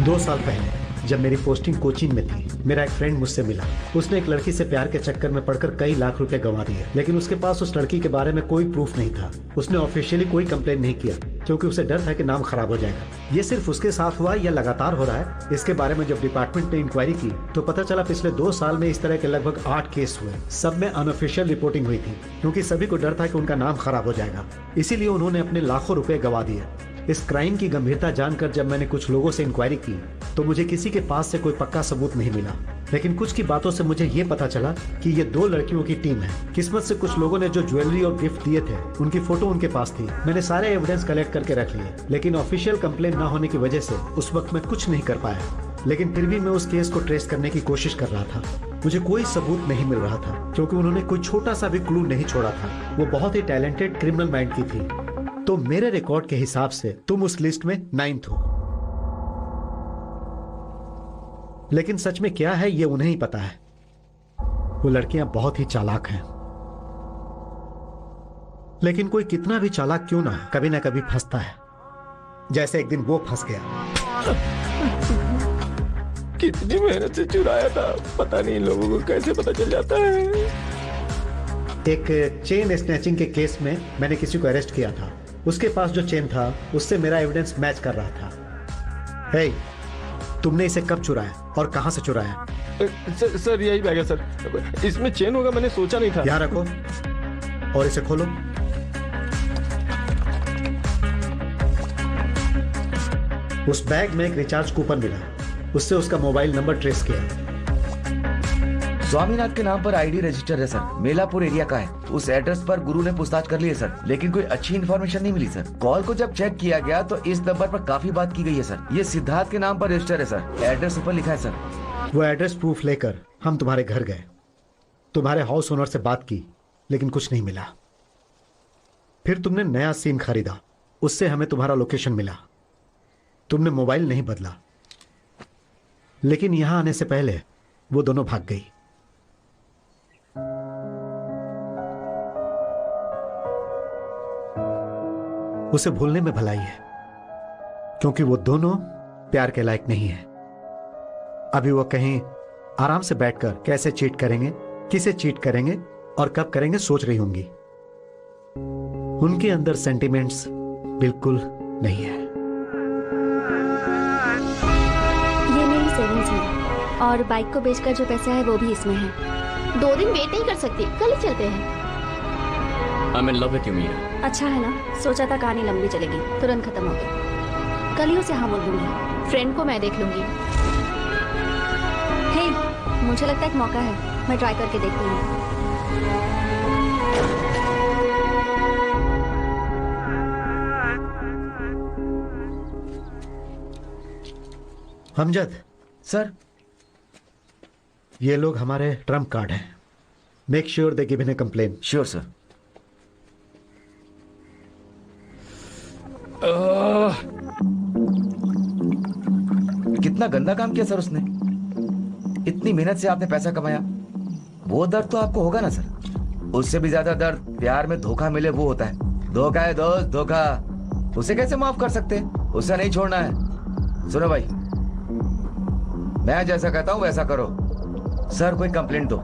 2 साल पहले जब मेरी पोस्टिंग कोचीन में थी, मेरा एक फ्रेंड मुझसे मिला। उसने एक लड़की से प्यार के चक्कर में पड़कर कई लाख रुपए गंवा दिए, लेकिन उसके पास उस लड़की के बारे में कोई प्रूफ नहीं था। उसने ऑफिशियली कोई कंप्लेन नहीं किया क्योंकि उसे डर था कि नाम खराब हो जाएगा। ये सिर्फ उसके साथ हुआ या लगातार हो रहा है, इसके बारे में जब डिपार्टमेंट ने इंक्वायरी की तो पता चला पिछले 2 साल में इस तरह के लगभग 8 केस हुए। सब में अनऑफिशियल रिपोर्टिंग हुई थी क्योंकि सभी को डर था कि उनका नाम खराब हो जाएगा, इसीलिए उन्होंने अपने लाखों रुपए गंवा दिए। इस क्राइम की गंभीरता जानकर जब मैंने कुछ लोगों से इंक्वायरी की तो मुझे किसी के पास से कोई पक्का सबूत नहीं मिला, लेकिन कुछ की बातों से मुझे ये पता चला कि ये 2 लड़कियों की टीम है। किस्मत से कुछ लोगों ने जो ज्वेलरी और गिफ्ट दिए थे उनकी फोटो उनके पास थी। मैंने सारे एविडेंस कलेक्ट करके रख लिए, लेकिन ऑफिशियल कंप्लेन न होने की वजह से उस वक्त मैं कुछ नहीं कर पाया। लेकिन फिर भी मैं उस केस को ट्रेस करने की कोशिश कर रहा था। मुझे कोई सबूत नहीं मिल रहा था क्योंकि उन्होंने कोई छोटा सा भी क्लू नहीं छोड़ा था। वो बहुत ही टैलेंटेड क्रिमिनल माइंड की थी। तो मेरे रिकॉर्ड के हिसाब से तुम उस लिस्ट में 9th हो, लेकिन सच में क्या है ये उन्हें ही पता है। वो लड़कियां बहुत ही चालाक हैं, लेकिन कोई कितना भी चालाक क्यों ना कभी फंसता है, जैसे एक दिन वो फंस गया। कितनी मेहनत से चुराया था, पता नहीं इन लोगों को कैसे पता चल जाता है। एक चेन स्नैचिंग के केस में मैंने किसी को अरेस्ट किया था। उसके पास जो चेन था उससे मेरा एविडेंस मैच कर रहा था। हे, तुमने इसे कब चुराया और कहां से चुराया? सर यही बैग है सर, इसमें चेन होगा मैंने सोचा नहीं था। यहाँ रखो और इसे खोलो। उस बैग में एक रिचार्ज कूपन मिला, उससे उसका मोबाइल नंबर ट्रेस किया। स्वामीनाथ के नाम पर आईडी रजिस्टर है सर, मेलापुर एरिया का है। उस एड्रेस पर गुरु ने पूछताछ कर ली है सर, लेकिन कोई अच्छी इन्फॉर्मेशन नहीं मिली सर। कॉल को जब चेक किया गया तो इस नंबर पर काफी बात की गई है सर। ये सिद्धार्थ के नाम पर रजिस्टर है सर, एड्रेस ऊपर लिखा है सर। वो एड्रेस प्रूफ लेकर हम तुम्हारे घर गए, तुम्हारे हाउस ओनर से बात की, लेकिन कुछ नहीं मिला। फिर तुमने नया सिम खरीदा, उससे हमें तुम्हारा लोकेशन मिला। तुमने मोबाइल नहीं बदला, लेकिन यहां आने से पहले वो दोनों भाग गई। उसे भूलने में भलाई है, क्योंकि वो दोनों प्यार के लायक नहीं है। अभी वो कहीं आराम से बैठकर कैसे चीट करेंगे, किसे चीट करेंगे और कब करेंगे सोच रही होंगी। उनके अंदर सेंटिमेंट्स बिल्कुल नहीं है। ये मेरी सेविंग्स है और बाइक को बेचकर जो पैसे आए वो भी इसमें है। 2 दिन वेट नहीं कर सकती, कल ही चलते हैं। I'm in love with you, Meera. अच्छा है ना, सोचा था कहानी लंबी चलेगी, तुरंत खत्म हो गई। कल ही उसे हाँ बोल दूंगी। फ्रेंड को मैं देख लूंगी। हे, मुझे लगता है एक मौका है, मैं ट्राई करके देखती हूँ। हमजद सर, ये लोग हमारे ट्रम्प कार्ड हैं। Make sure they give in A complain. Sure sir. कितना गंदा काम किया सर उसने। इतनी मेहनत से आपने पैसा कमाया, वो दर्द तो आपको होगा ना सर। उससे भी ज्यादा दर्द प्यार में धोखा मिले वो होता है। धोखा है दोस्त, धोखा। उसे कैसे माफ कर सकते? उसे नहीं छोड़ना है। सुनो भाई, मैं जैसा कहता हूं वैसा करो। सर कोई कंप्लेंट दो,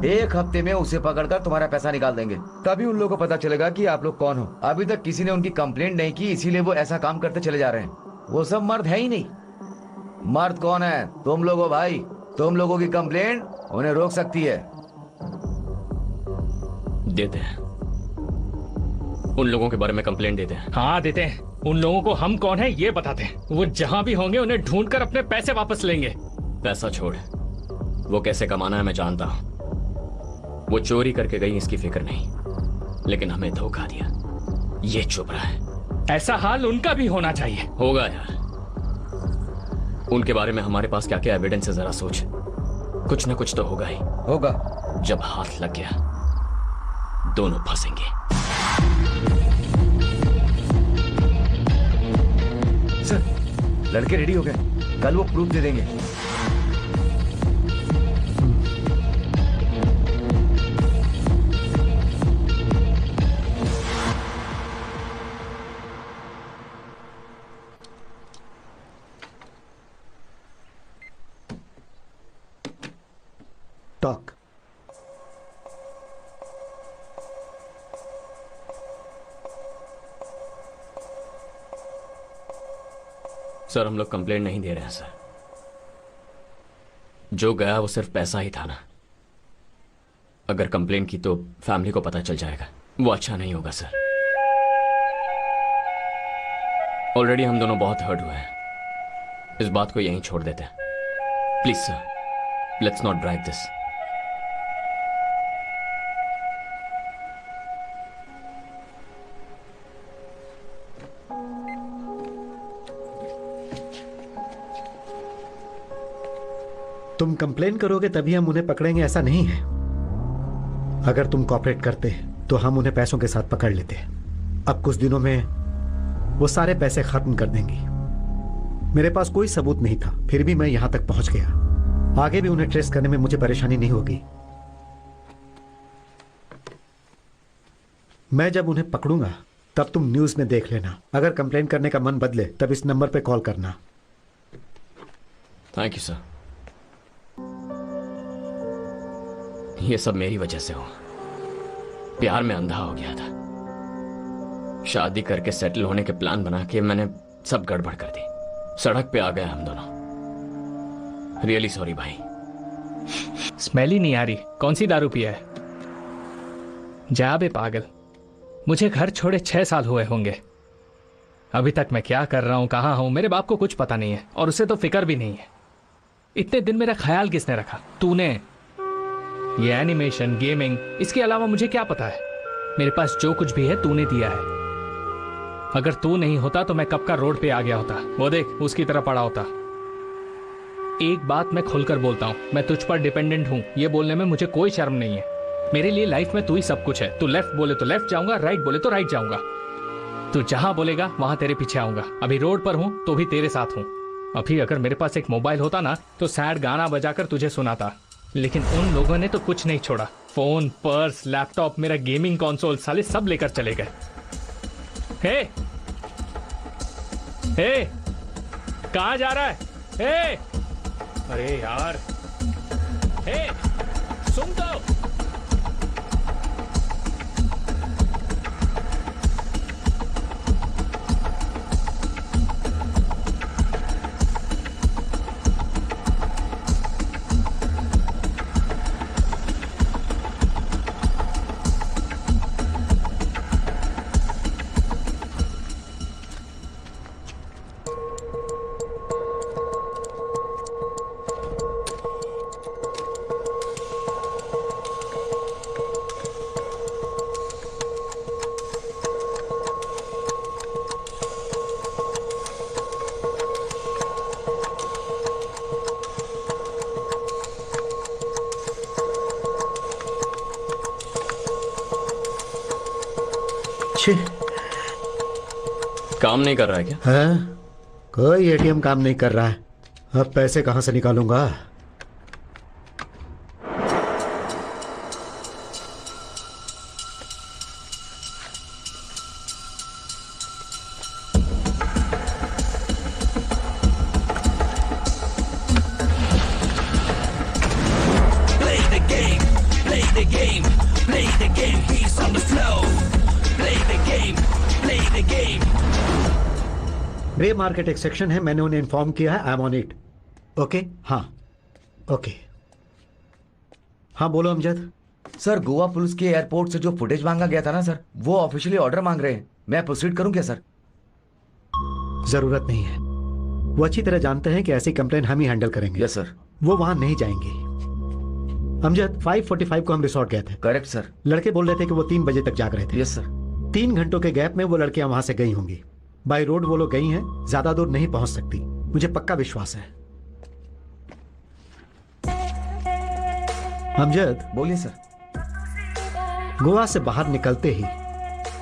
1 हफ्ते में उसे पकड़कर तुम्हारा पैसा निकाल देंगे। तभी उन लोगों को पता चलेगा कि आप लोग कौन हो। अभी तक किसी ने उनकी कंप्लेंट नहीं की, इसीलिए वो ऐसा काम करते चले जा रहे हैं। वो सब मर्द है ही नहीं। मर्द कौन है? तुम लोग हो भाई। तुम लोगों की कंप्लेंट उन्हें रोक सकती है। देते हैं, उन लोगों के बारे में कंप्लेंट देते हैं। हाँ देते हैं। उन लोगों को हम कौन है ये बताते हैं। वो जहां भी होंगे उन्हें ढूंढकर अपने पैसे वापस लेंगे। पैसा छोड़, वो कैसे कमाना है मैं जानता हूं। वो चोरी करके गई इसकी फिक्र नहीं, लेकिन हमें धोखा दिया, ये चुप रहा है। ऐसा हाल उनका भी होना चाहिए। होगा यार, उनके बारे में हमारे पास क्या क्या एविडेंस है जरा सोच। कुछ ना कुछ तो होगा ही। होगा। जब हाथ लग गया दोनों फंसेंगे। सर लड़के रेडी हो गए, कल वो प्रूफ दे देंगे। टॉक। सर हम लोग कंप्लेंट नहीं दे रहे हैं सर। जो गया वो सिर्फ पैसा ही था ना। अगर कंप्लेंट की तो फैमिली को पता चल जाएगा, वो अच्छा नहीं होगा सर। ऑलरेडी हम दोनों बहुत हर्ट हुए हैं, इस बात को यहीं छोड़ देते हैं। Please sir, let's not drive this. तुम कंप्लेन करोगे तभी हम उन्हें पकड़ेंगे ऐसा नहीं है। अगर तुम कॉपरेट करते तो हम उन्हें पैसों के साथ पकड़ लेते। अब कुछ दिनों में वो सारे पैसे खत्म कर देंगी। मेरे पास कोई सबूत नहीं था, फिर भी मैं यहां तक पहुंच गया। आगे भी उन्हें ट्रेस करने में मुझे परेशानी नहीं होगी। मैं जब उन्हें पकड़ूंगा तब तुम न्यूज में देख लेना। अगर कंप्लेन करने का मन बदले तब इस नंबर पे कॉल करना। Thank you sir. ये सब मेरी वजह से हुआ। प्यार में अंधा हो गया था। शादी करके सेटल होने के प्लान बना के मैंने सब गड़बड़ कर दी। सड़क पे आ गए हम दोनों। रियली सॉरी भाई। स्मेल ही नहीं आ रही। कौन सी दारू पिया है? जा बे पागल, मुझे घर छोड़े 6 साल हुए होंगे। अभी तक मैं क्या कर रहा हूं, कहां हूं, मेरे बाप को कुछ पता नहीं है और उसे तो फिक्र भी नहीं है। इतने दिन मेरा ख्याल किसने रखा? तूने। ये एनिमेशन, गेमिंग, इसके अलावा मुझे क्या पता है? मेरे पास जो कुछ भी है तूने दिया है। अगर तू नहीं होता तो मैं कब का रोड पे आ गया होता। वो देख, उसकी तरह पड़ा होता। एक बात मैं खुलकर बोलता हूं, मैं तुझ पर डिपेंडेंट हूं। ये बोलने में मुझे कोई शर्म नहीं है। मेरे लिए लाइफ में तू ही सब कुछ है। तू लेफ्ट बोले तो लेफ्ट जाऊंगा, राइट बोले तो राइट जाऊंगा। तू जहां बोलेगा वहां तेरे पीछे आऊंगा। अभी रोड पर हूं तो भी तेरे साथ हूं। अभी अगर मेरे पास एक मोबाइल होता ना तो सैड गाना बजाकर तुझे सुनाता। लेकिन उन लोगों ने तो कुछ नहीं छोड़ा। फोन, पर्स, लैपटॉप, मेरा गेमिंग कंसोल साले सब लेकर चले गए। हे हे, कहां जा रहा है? हे, अरे यार, हे, सुन तो। काम नहीं कर रहा है क्या? है? कोई एटीएम काम नहीं कर रहा है। अब पैसे कहां से निकालूंगा? ग्रे मार्केट एक सेक्शन है, मैंने उन्हें इन्फॉर्म किया है। I am on it. Okay? हाँ ओके। हाँ बोलो अमजद। सर, गोवा पुलिस के एयरपोर्ट से जो फुटेज मांगा गया था ना सर, वो ऑफिशियली ऑर्डर मांग रहे हैं। मैं प्रोसीड करूं क्या सर? जरूरत नहीं है। वो अच्छी तरह जानते हैं कि ऐसी कंप्लेन हम ही हैंडल करेंगे। Yes sir. वो वहां नहीं जाएंगे। अमजद, 5:45 को हम रिसोर्ट गए थे। Correct sir. लड़के बोल रहे थे कि वो 3 बजे तक जाग रहे थे। Yes sir. 3 घंटों के गैप में वो लड़कियां वहां से गई होंगी। बाय रोड वो लोग गई हैं, ज्यादा दूर नहीं पहुंच सकती, मुझे पक्का विश्वास है। अमजद, बोलिए सर। गोवा से बाहर निकलते ही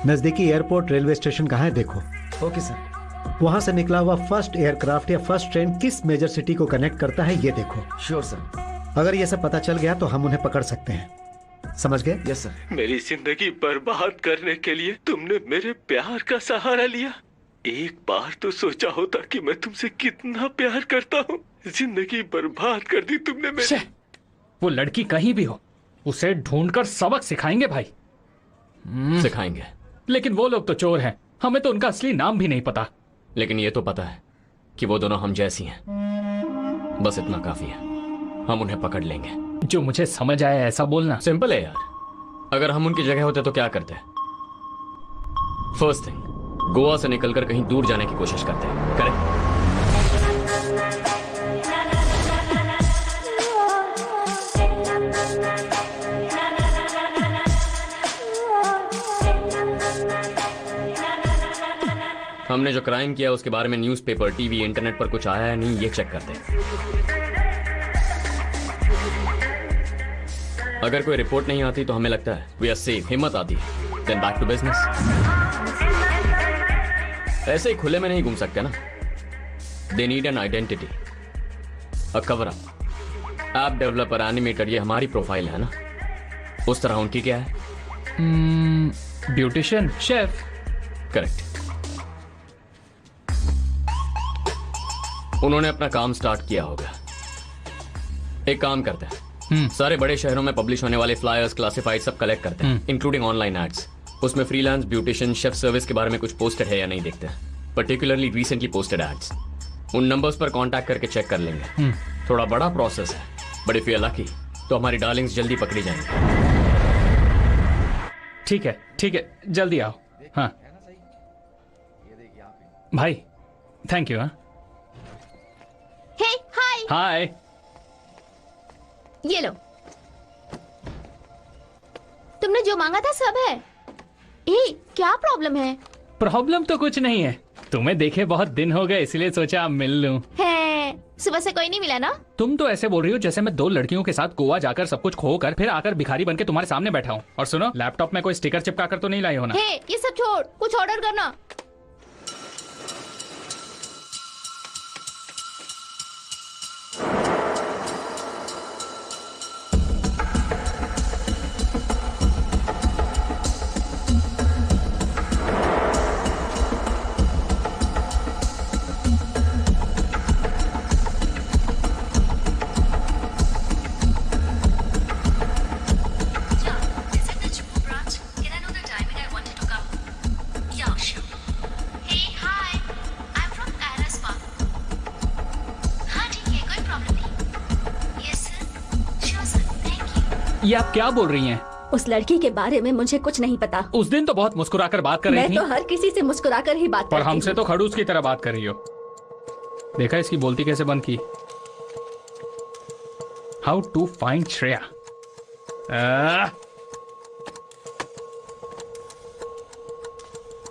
नजदीकी एयरपोर्ट रेलवे स्टेशन कहाँ है देखो। Okay sir. वहां से निकला हुआ फर्स्ट एयरक्राफ्ट या फर्स्ट ट्रेन किस मेजर सिटी को कनेक्ट करता है ये देखो। Sure sir. अगर ये सब पता चल गया तो हम उन्हें पकड़ सकते हैं। समझ गए? Yes sir. मेरी जिंदगी बर्बाद करने के लिए तुमने मेरे प्यार का सहारा लिया। एक बार तो सोचा होता कि मैं तुमसे कितना प्यार करता हूँ। जिंदगी बर्बाद कर दी तुमने मेरी। वो लड़की कहीं भी हो, उसे ढूंढकर सबक सिखाएंगे भाई। सिखाएंगे। लेकिन वो लोग तो चोर हैं, हमें तो उनका असली नाम भी नहीं पता। लेकिन ये तो पता है कि वो दोनों हम जैसी हैं। बस इतना काफी है, हम उन्हें पकड़ लेंगे। जो मुझे समझ आया ऐसा बोलना। सिंपल है यार, अगर हम उनकी जगह होते तो क्या करते? फर्स्ट थिंग, गोवा से निकलकर कहीं दूर जाने की कोशिश करते हैं। करेक्ट? हमने जो क्राइम किया उसके बारे में न्यूज़पेपर, टीवी, इंटरनेट पर कुछ आया है नहीं, ये चेक करते हैं। अगर कोई रिपोर्ट नहीं आती तो हमें लगता है वी आर सेफ, हिम्मत आती है, देन बैक टू बिजनेस। ऐसे ही खुले में नहीं घूम सकते ना। They need an identity, a cover up. App developer, animator, ये हमारी प्रोफाइल है ना, उस तरह उनकी क्या है? Beautician, chef. करेक्ट। उन्होंने अपना काम स्टार्ट किया होगा। एक काम करते हैं, सारे बड़े शहरों में पब्लिश होने वाले फ्लायर्स, क्लासिफाइड सब कलेक्ट करते हैं, इंक्लूडिंग ऑनलाइन एड्स। उसमें फ्रीलांस, ब्यूटिशियन, शेफ सर्विस के बारे में कुछ पोस्टेड है या नहीं देखते हैं, पर्टिकुलरली रिसेंटली पोस्टेड एड्स। उन नंबर्स पर कांटेक्ट करके चेक कर लेंगे। थोड़ा बड़ा प्रोसेस है, but if you are lucky तो हमारी डार्लिंग्स जल्दी पकड़ी जाएंगी। ठीक है, ठीक है, जल्दी आओ। हाँ भाई, थैंक यू। हाँ, हे हाय। हाय। ये लो, तुमने जो मांगा था सब है। क्या प्रॉब्लम है? प्रॉब्लम तो कुछ नहीं है, तुम्हें देखे बहुत दिन हो गए इसलिए सोचा मिल लूं। है, सुबह से कोई नहीं मिला ना? तुम तो ऐसे बोल रही हो जैसे मैं 2 लड़कियों के साथ गोवा जाकर सब कुछ खोकर फिर आकर भिखारी बनके तुम्हारे सामने बैठा हूँ। और सुनो, लैपटॉप में कोई स्टिकर चिपका कर तो नहीं लाई हो ना? हे, ये सब छोड़, कुछ ऑर्डर करना। ये आप क्या बोल रही हैं? उस लड़की के बारे में मुझे कुछ नहीं पता। उस दिन तो बहुत मुस्कुराकर बात कर रही थी। मैं तो हर किसी से मुस्कुराकर ही बात पर करती हमसे हूँ। तो खड़ूस की तरह बात कर रही हो। देखा इसकी बोलती कैसे बंद की? How to find Shreya.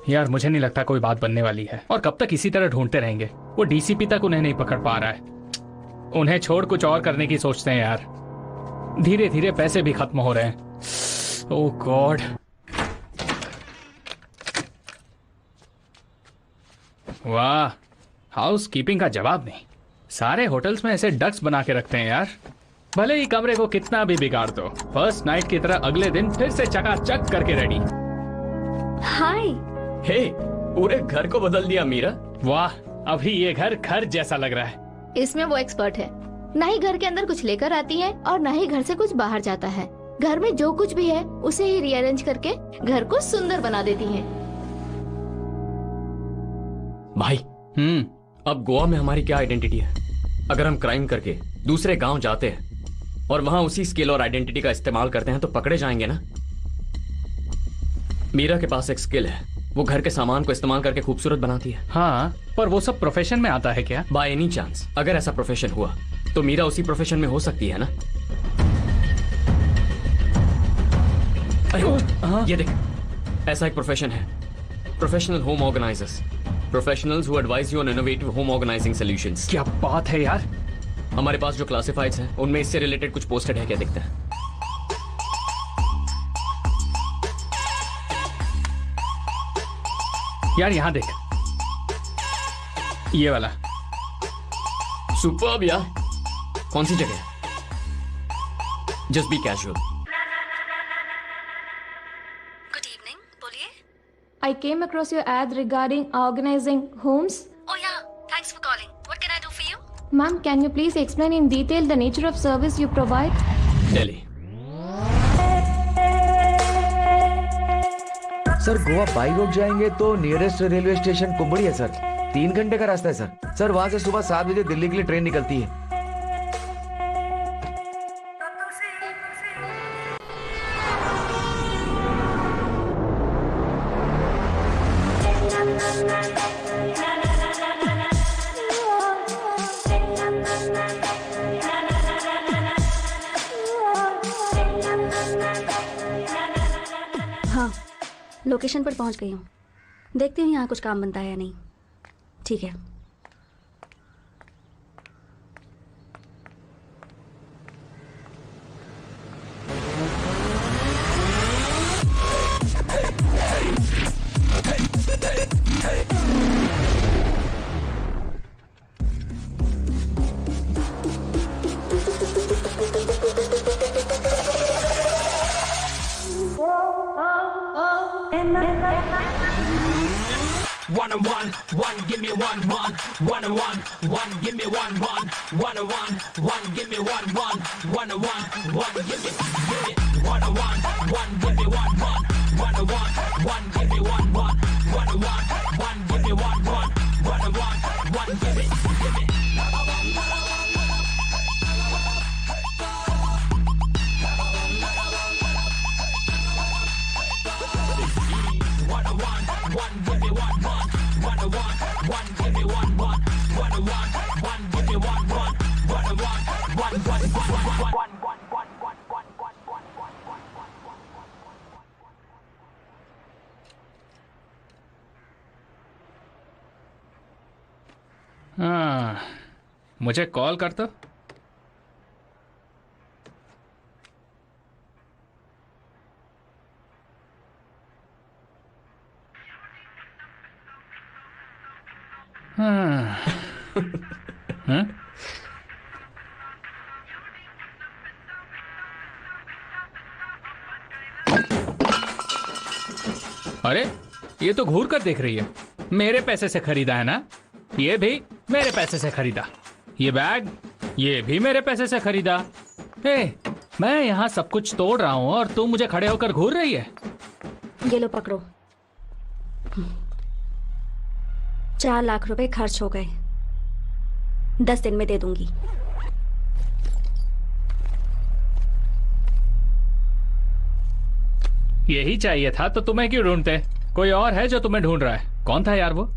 यार मुझे नहीं लगता कोई बात बनने वाली है, और कब तक इसी तरह ढूंढते रहेंगे? वो डीसीपी तक उन्हें नहीं पकड़ पा रहा है। उन्हें छोड़ कुछ और करने की सोचते हैं यार। धीरे धीरे पैसे भी खत्म हो रहे हैं। ओह गॉड। वाह, हाउस कीपिंग का जवाब नहीं। सारे होटल्स में ऐसे डक्स बना के रखते हैं यार। भले ही कमरे को कितना भी बिगाड़ दो, फर्स्ट नाइट की तरह अगले दिन फिर से चकाचक करके रेडी। हाय। हे, पूरे घर को बदल दिया मीरा। वाह, अभी ये घर घर जैसा लग रहा है। इसमें वो एक्सपर्ट है। ना ही घर के अंदर कुछ लेकर आती है और ना ही घर से कुछ बाहर जाता है। घर में जो कुछ भी है उसे ही रीअरेंज करके घर को सुंदर बना देती है। भाई, अब गोवा में हमारी क्या आइडेंटिटी है? अगर हम क्राइम करके दूसरे गांव जाते हैं और वहां उसी स्किल और आइडेंटिटी का इस्तेमाल करते हैं तो पकड़े जाएंगे ना। मीरा के पास एक स्किल है, वो घर के सामान को इस्तेमाल करके खूबसूरत बनाती है। हाँ, पर वो सब प्रोफेशन में आता है क्या? बाय एनी चांस अगर ऐसा प्रोफेशन हुआ तो मीरा उसी प्रोफेशन में हो सकती है ना। अरे ये देख, ऐसा एक प्रोफेशन है, professional home organizers, professionals who advise you on innovative home organizing solutions. क्या बात है यार। हमारे पास जो क्लासिफाइड्स हैं उनमें इससे रिलेटेड कुछ पोस्टेड है, क्या दिखता है? यार यहाँ देख, ये वाला। सुपर्ब यार। कौन सी जगह? Just be casual. I came across your ad regarding organizing homes. Oh yeah, thanks for calling. What can I do for you? Ma'am, can you please explain in detail the nature of service you provide? Delhi. Sir Goa by road जाएंगे तो nearest railway station कुंबड़ी है sir. 3 घंटे का रास्ता है sir. Sir वहां से सुबह 7 बजे दिल्ली के लिए ट्रेन निकलती है। हाँ, लोकेशन पर पहुंच गई हूँ। देखती हूँ यहाँ कुछ काम बनता है या नहीं। ठीक है। One, give me one, give me one, give me one, give me हाँ, मुझे कॉल कर तो। हाँ। हाँ? अरे ये तो घूर कर देख रही है। मेरे पैसे से खरीदा है ना? ये भी मेरे पैसे से खरीदा। ये बैग ये भी मेरे पैसे से खरीदा। मैं यहाँ सब कुछ तोड़ रहा हूँ और तू मुझे खड़े होकर घूर रही है। ये लो पकड़ो। 4 लाख रुपए खर्च हो गए। 10 दिन में दे दूंगी। यही चाहिए था तो तुम्हें क्यों ढूंढते? कोई और है जो तुम्हें ढूंढ रहा है? कौन था यार वो?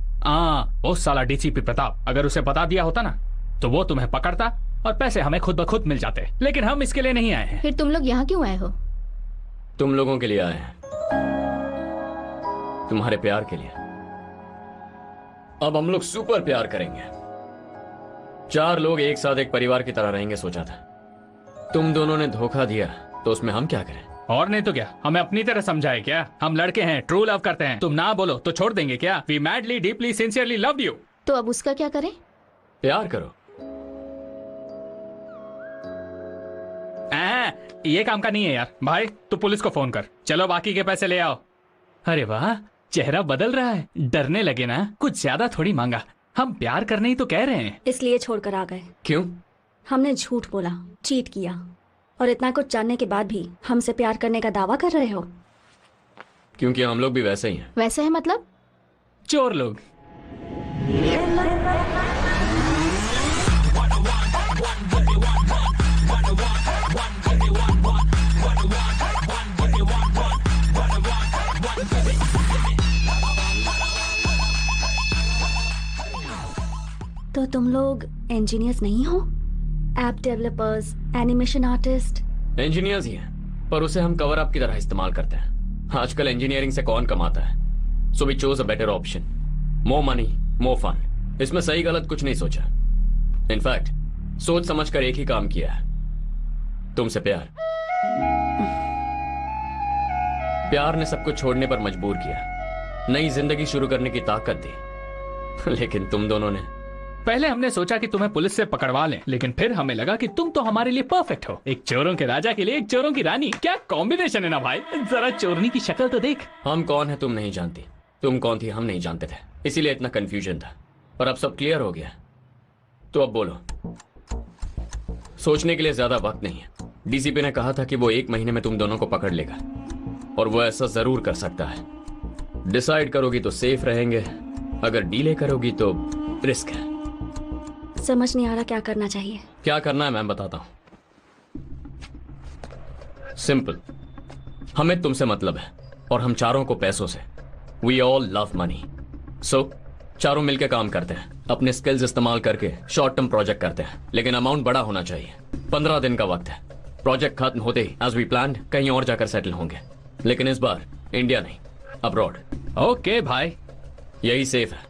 वो साला डीसीपी प्रताप। अगर उसे बता दिया होता ना तो वो तुम्हें पकड़ता और पैसे हमें खुद ब खुद मिल जाते। लेकिन हम इसके लिए नहीं आए हैं। फिर तुम लोग यहाँ क्यों आए हो? तुम लोगों के लिए आए हैं, तुम्हारे प्यार के लिए। अब हम लोग सुपर प्यार करेंगे। 4 लोग एक साथ एक परिवार की तरह रहेंगे सोचा था। तुम दोनों ने धोखा दिया तो उसमें हम क्या करें? और नहीं तो क्या, हमें अपनी तरह समझाए क्या? हम लड़के हैं, ट्रू लव करते हैं। तुम ना बोलो तो छोड़ देंगे क्या? We madly deeply sincerely love you. तो अब उसका क्या करें? प्यार करो। ये काम का नहीं है यार। भाई तू पुलिस को फोन कर। चलो बाकी के पैसे ले आओ। अरे वाह, चेहरा बदल रहा है। डरने लगे ना? कुछ ज्यादा थोड़ी मांगा। हम प्यार करने ही तो कह रहे हैं। इसलिए छोड़कर आ गए। क्यों? हमने झूठ बोला, चीट किया, और इतना कुछ जानने के बाद भी हमसे प्यार करने का दावा कर रहे हो। क्योंकि हम लोग भी वैसे ही हैं। वैसे है मतलब? चोर लोग। तो तुम लोग इंजीनियर्स नहीं हो? App developers, animation artist? Engineers ही हैं, पर उसे हम कवर अप की तरह इस्तेमाल करते हैं। आजकल इंजीनियरिंग से कौन कमाता है? So we chose a better option. More money, more fun. इसमें सही गलत कुछ नहीं सोचा। इनफैक्ट सोच समझ कर एक ही काम किया है, तुमसे प्यार। प्यार ने सब कुछ छोड़ने पर मजबूर किया, नई जिंदगी शुरू करने की ताकत दी। लेकिन तुम दोनों ने। पहले हमने सोचा कि तुम्हें पुलिस से पकड़वा लें, लेकिन फिर हमें लगा कि तुम तो हमारे लिए परफेक्ट हो। एक चोरों के राजा के लिए एक चोरों की रानी। क्या कॉम्बिनेशन है ना भाई? जरा चोरनी की शक्ल तो देख। हम कौन है तुम नहीं जानती, तुम कौन थी हम नहीं जानते थे, इसीलिए इतना कंफ्यूजन था। पर अब सब क्लियर हो गया। तो अब बोलो। सोचने के लिए ज्यादा वक्त नहीं है। डीसीपी ने कहा था कि वो 1 महीने में तुम दोनों को पकड़ लेगा, और वो ऐसा जरूर कर सकता है। डिसाइड करोगी तो सेफ रहेंगे, अगर डीले करोगी तो रिस्क है। समझ नहीं आ रहा क्या करना चाहिए। क्या करना है मैं बताता हूं। सिंपल, हमें तुमसे मतलब है और हम चारों को पैसों से। We all love money. So चारों मिलकर काम करते हैं, अपने स्किल्स इस्तेमाल करके शॉर्ट टर्म प्रोजेक्ट करते हैं, लेकिन अमाउंट बड़ा होना चाहिए। 15 दिन का वक्त है। प्रोजेक्ट खत्म होते ही एज वी प्लान्ड कहीं और जाकर सेटल होंगे, लेकिन इस बार इंडिया नहीं, अब्रॉड। ओके भाई, यही सेफ है।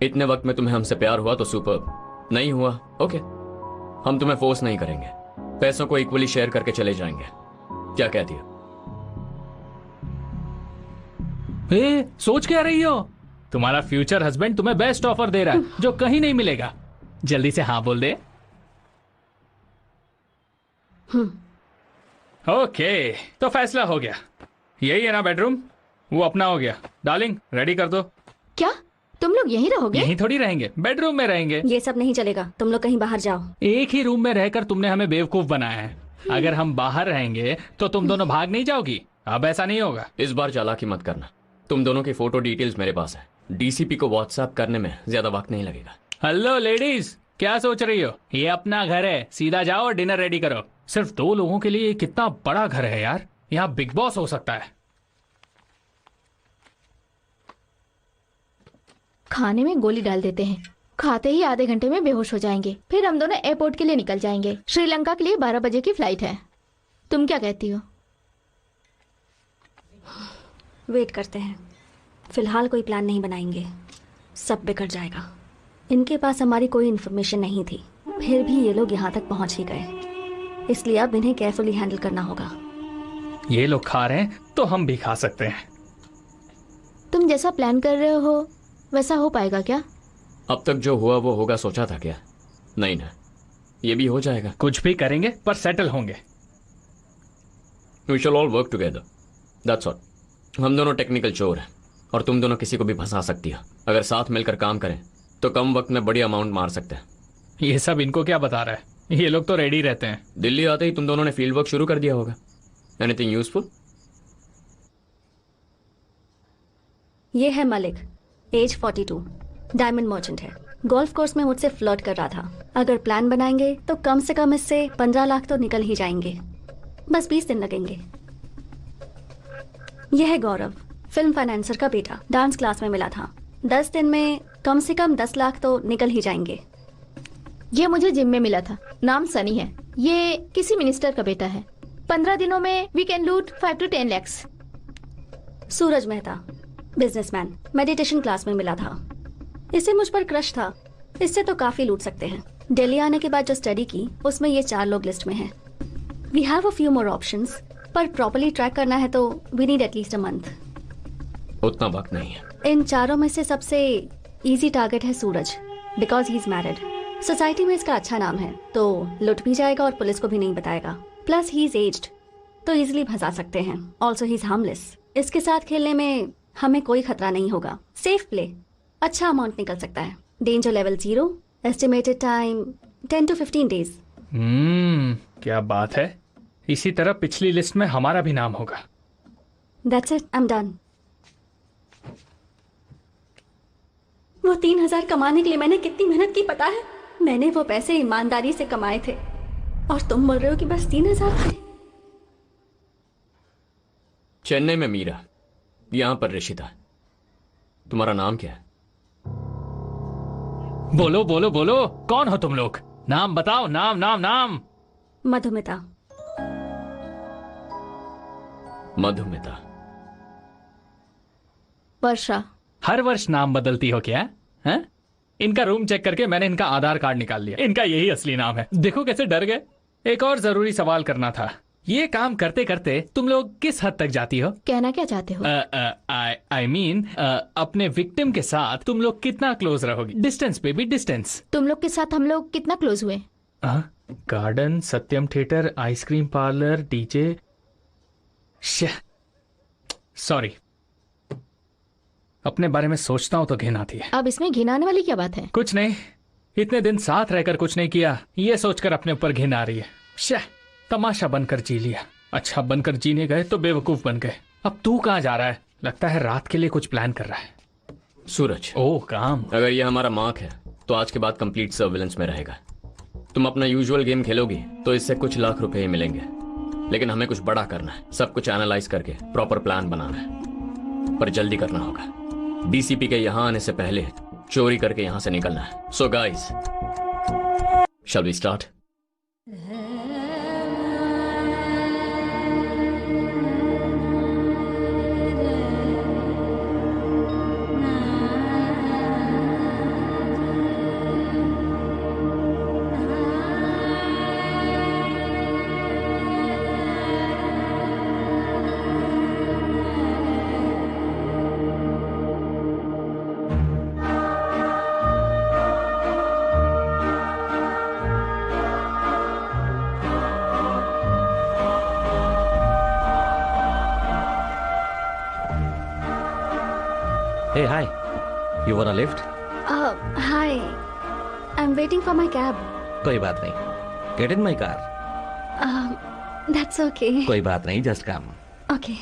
इतने वक्त में तुम्हें हमसे प्यार हुआ तो सुपर, नहीं हुआ ओके, हम तुम्हें फोर्स नहीं करेंगे, पैसों को इक्वली शेयर करके चले जाएंगे। क्या कहती हो? सोच क्या रही हो? तुम्हारा फ्यूचर हस्बैंड तुम्हें बेस्ट ऑफर दे रहा है जो कहीं नहीं मिलेगा। जल्दी से हाँ बोल दे। ओके, तो फैसला हो गया। यही है ना बेडरूम? वो अपना हो गया। डार्लिंग रेडी कर दो। क्या तुम लोग यहीं रहोगे? यहीं थोड़ी रहेंगे, बेडरूम में रहेंगे। ये सब नहीं चलेगा, तुम लोग कहीं बाहर जाओ। एक ही रूम में रहकर तुमने हमें बेवकूफ बनाया है। अगर हम बाहर रहेंगे तो तुम दोनों भाग नहीं जाओगी। अब ऐसा नहीं होगा। इस बार चालाकी मत करना। तुम दोनों की फोटो डिटेल्स मेरे पास है। डीसीपी को व्हाट्सएप करने में ज्यादा वक्त नहीं लगेगा। हेलो लेडीज, क्या सोच रही हो? ये अपना घर है, सीधा जाओ और डिनर रेडी करो। सिर्फ 2 लोगों के लिए कितना बड़ा घर है यार। यहाँ बिग बॉस हो सकता है। खाने में गोली डाल देते हैं, खाते ही आधे घंटे में बेहोश हो जाएंगे। फिर हम दोनों एयरपोर्ट के लिए निकल जाएंगे। श्रीलंका के लिए 12 बजे की फ्लाइट है। तुम क्या कहती हो? वेट करते हैं। फिलहाल कोई प्लान नहीं बनाएंगे, सब बिगड़ जाएगा। इनके पास हमारी कोई इन्फॉर्मेशन नहीं थी, फिर भी ये लोग यहाँ तक पहुँच ही गए, इसलिए अब इन्हें केयरफुली हैंडल करना होगा। ये लोग खा रहे हैं तो हम भी खा सकते हैं। तुम जैसा प्लान कर रहे हो वैसा हो पाएगा क्या? अब तक जो हुआ वो होगा सोचा था क्या? नहीं ना, ये भी हो जाएगा। कुछ भी करेंगे पर सेटल होंगे। We shall all work together, that's all. हम दोनों टेक्निकल चोर हैं और तुम दोनों किसी को भी फंसा सकती हो। अगर साथ मिलकर काम करें तो कम वक्त में बड़ी अमाउंट मार सकते हैं। ये सब इनको क्या बता रहा है? ये लोग तो रेडी रहते हैं। दिल्ली आते ही तुम दोनों ने फील्ड वर्क शुरू कर दिया होगा। Anything useful? ये है मलिक, एज 42, डायमंड मर्चेंट है। गोल्फ कोर्स में मुझसे फ्लर्ट कर रहा था। अगर प्लान बनाएंगे तो कम से कम इससे 15 लाख तो निकल ही जाएंगे। बस 20 दिन लगेंगे। यह है गौरव, फिल्म फाइनेंसर का बेटा, डांस क्लास में मिला था। 10 दिन में कम से कम 10 लाख तो निकल ही जाएंगे। ये मुझे जिम में मिला था, नाम सनी है। ये किसी मिनिस्टर का बेटा है। 15 दिनों में वी कैन लूट 5 to 10 lakhs। Suraj Mehta, businessman, meditation class में मिला था। इसे मुझ पर क्रश था, इससे तो काफी लूट सकते हैं। दिल्ली आने के बाद जो स्टडी की उसमें ये 4 लोग लिस्ट में हैं। We have a few more options, पर प्रॉपर्ली ट्रैक करना है तो we need at least a month. उतना वक्त नहीं है। इन चारों में से सबसे इजी टारगेट है Suraj, because he is married. Society में इसका अच्छा नाम है, तो लुट भी जाएगा और पुलिस को भी नहीं बताएगा। प्लस ही इज एज्ड, तो इजिली फंसा सकते हैं। Also he is harmless. इसके साथ खेलने में हमें कोई खतरा नहीं होगा। सेफ प्ले, अच्छा अमाउंट निकल सकता है। Danger level 0, estimated time 10 to 15 days। क्या बात है। इसी तरह पिछली लिस्ट में हमारा भी नाम होगा। That's it, I'm done। वो 3000 कमाने के लिए मैंने कितनी मेहनत की पता है? मैंने वो पैसे ईमानदारी से कमाए थे और तुम बोल रहे हो कि बस 3000 थे। चेन्नई में मीरा, यहां पर ऋषिता। तुम्हारा नाम क्या है? बोलो बोलो बोलो, कौन हो तुम लोग? नाम बताओ, नाम नाम नाम। मधुमिता। मधुमिता। वर्षा। हर वर्ष नाम बदलती हो क्या? हैं? इनका रूम चेक करके मैंने इनका आधार कार्ड निकाल लिया। इनका यही असली नाम है। देखो कैसे डर गए। एक और जरूरी सवाल करना था। ये काम करते करते तुम लोग किस हद तक जाती हो? कहना क्या चाहते हो? आई मीन अपने विक्टिम के साथ तुम लोग कितना क्लोज रहोगी? डिस्टेंस पे भी डिस्टेंस। तुम लोग के साथ हम लोग कितना क्लोज हुए? Garden, Satyam theatre, ice cream parlour, DJ. Sorry, अपने बारे में सोचता हूं तो घिन आती है। अब इसमें घिन आने वाली क्या बात है? कुछ नहीं, इतने दिन साथ रहकर कुछ नहीं किया, ये सोचकर अपने ऊपर घिन आ रही है। शह, तमाशा बनकर जी लिया। अच्छा बनकर जीने गए तो बेवकूफ बन गए। अब तू कहाँ जा रहा है? लगता है रात के लिए कुछ प्लान कर रहा है। सूरज, ओह काम। अगर ये हमारा मार्क है तो आज के बाद कंप्लीट सर्विलेंस में रहेगा। तुम अपना यूजुअल गेम खेलोगी तो इससे कुछ लाख रुपए ही मिलेंगे, लेकिन हमें कुछ बड़ा करना है। सब कुछ एनालाइज करके प्रॉपर प्लान बनाना है, पर जल्दी करना होगा। डीसीपी के यहाँ आने से पहले चोरी करके यहाँ से निकलना है। So guys, shall we start? Hey, hi. You want a lift? Hi. I'm waiting for my cab. कोई बात नहीं. Get in my car. That's okay. कोई बात नहीं, just come. Okay.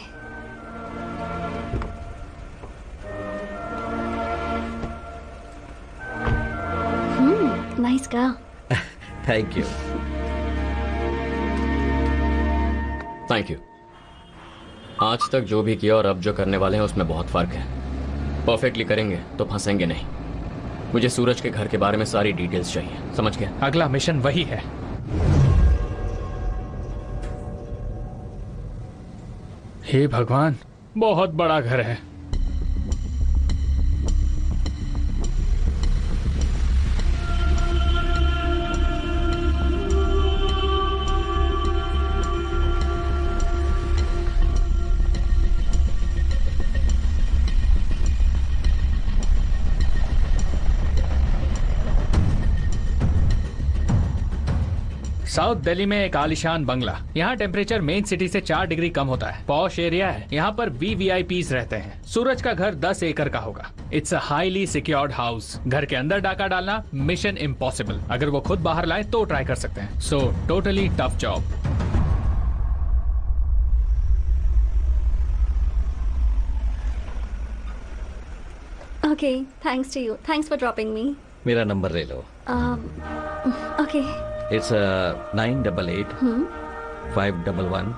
Nice car. Thank you. Thank you. आज तक जो भी किया और अब जो करने वाले हैं उसमें बहुत फर्क है। परफेक्टली करेंगे तो फंसेंगे नहीं। मुझे सूरज के घर के बारे में सारी डिटेल्स चाहिए, समझ गया? अगला मिशन वही है। हे भगवान, बहुत बड़ा घर है। साउथ दिल्ली में एक आलिशान बंगला। यहाँ टेम्परेचर मेन सिटी से 4 डिग्री कम होता है। पॉश एरिया है। यहाँ पर VVIPs रहते हैं। सूरज का घर 10 एकड़ का होगा। It's a highly secured house. घर के अंदर डाका डालना मिशन इम्पॉसिबल। अगर वो खुद बाहर लाए तो ट्राई कर सकते हैं। So totally tough job. Okay, thanks to you. Thanks for dropping me. मेरा नंबर ले लो. Okay. It's 988 511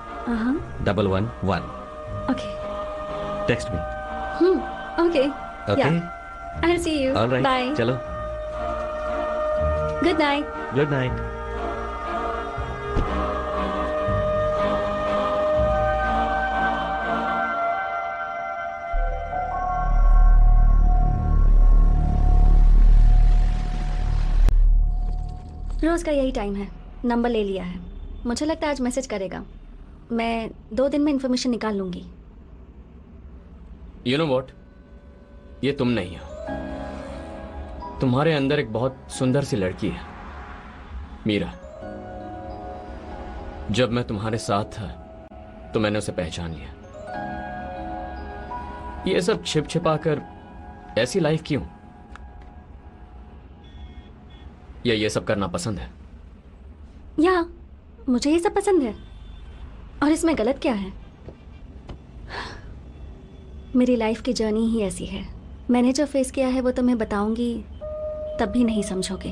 111. Okay. Text me. Okay. Okay. Yeah. I'll see you. All right. Bye. चलो. Good night. Good night. रोज का यही time है। Number ले लिया है। मुझे लगता है आज मैसेज करेगा। मैं 2 दिन में इंफॉर्मेशन निकाल लूंगी। You know what? ये तुम नहीं हो। तुम्हारे अंदर एक बहुत सुंदर सी लड़की है, मीरा। जब मैं तुम्हारे साथ था तो मैंने उसे पहचान लिया। ये सब छिप छिपा कर ऐसी लाइफ क्यों? या ये सब करना पसंद है? या मुझे ये सब पसंद है। और इसमें गलत क्या है? मेरी लाइफ की जर्नी ही ऐसी है। मैंने जो फेस किया है वो तुम्हें बताऊंगी तब भी नहीं समझोगे।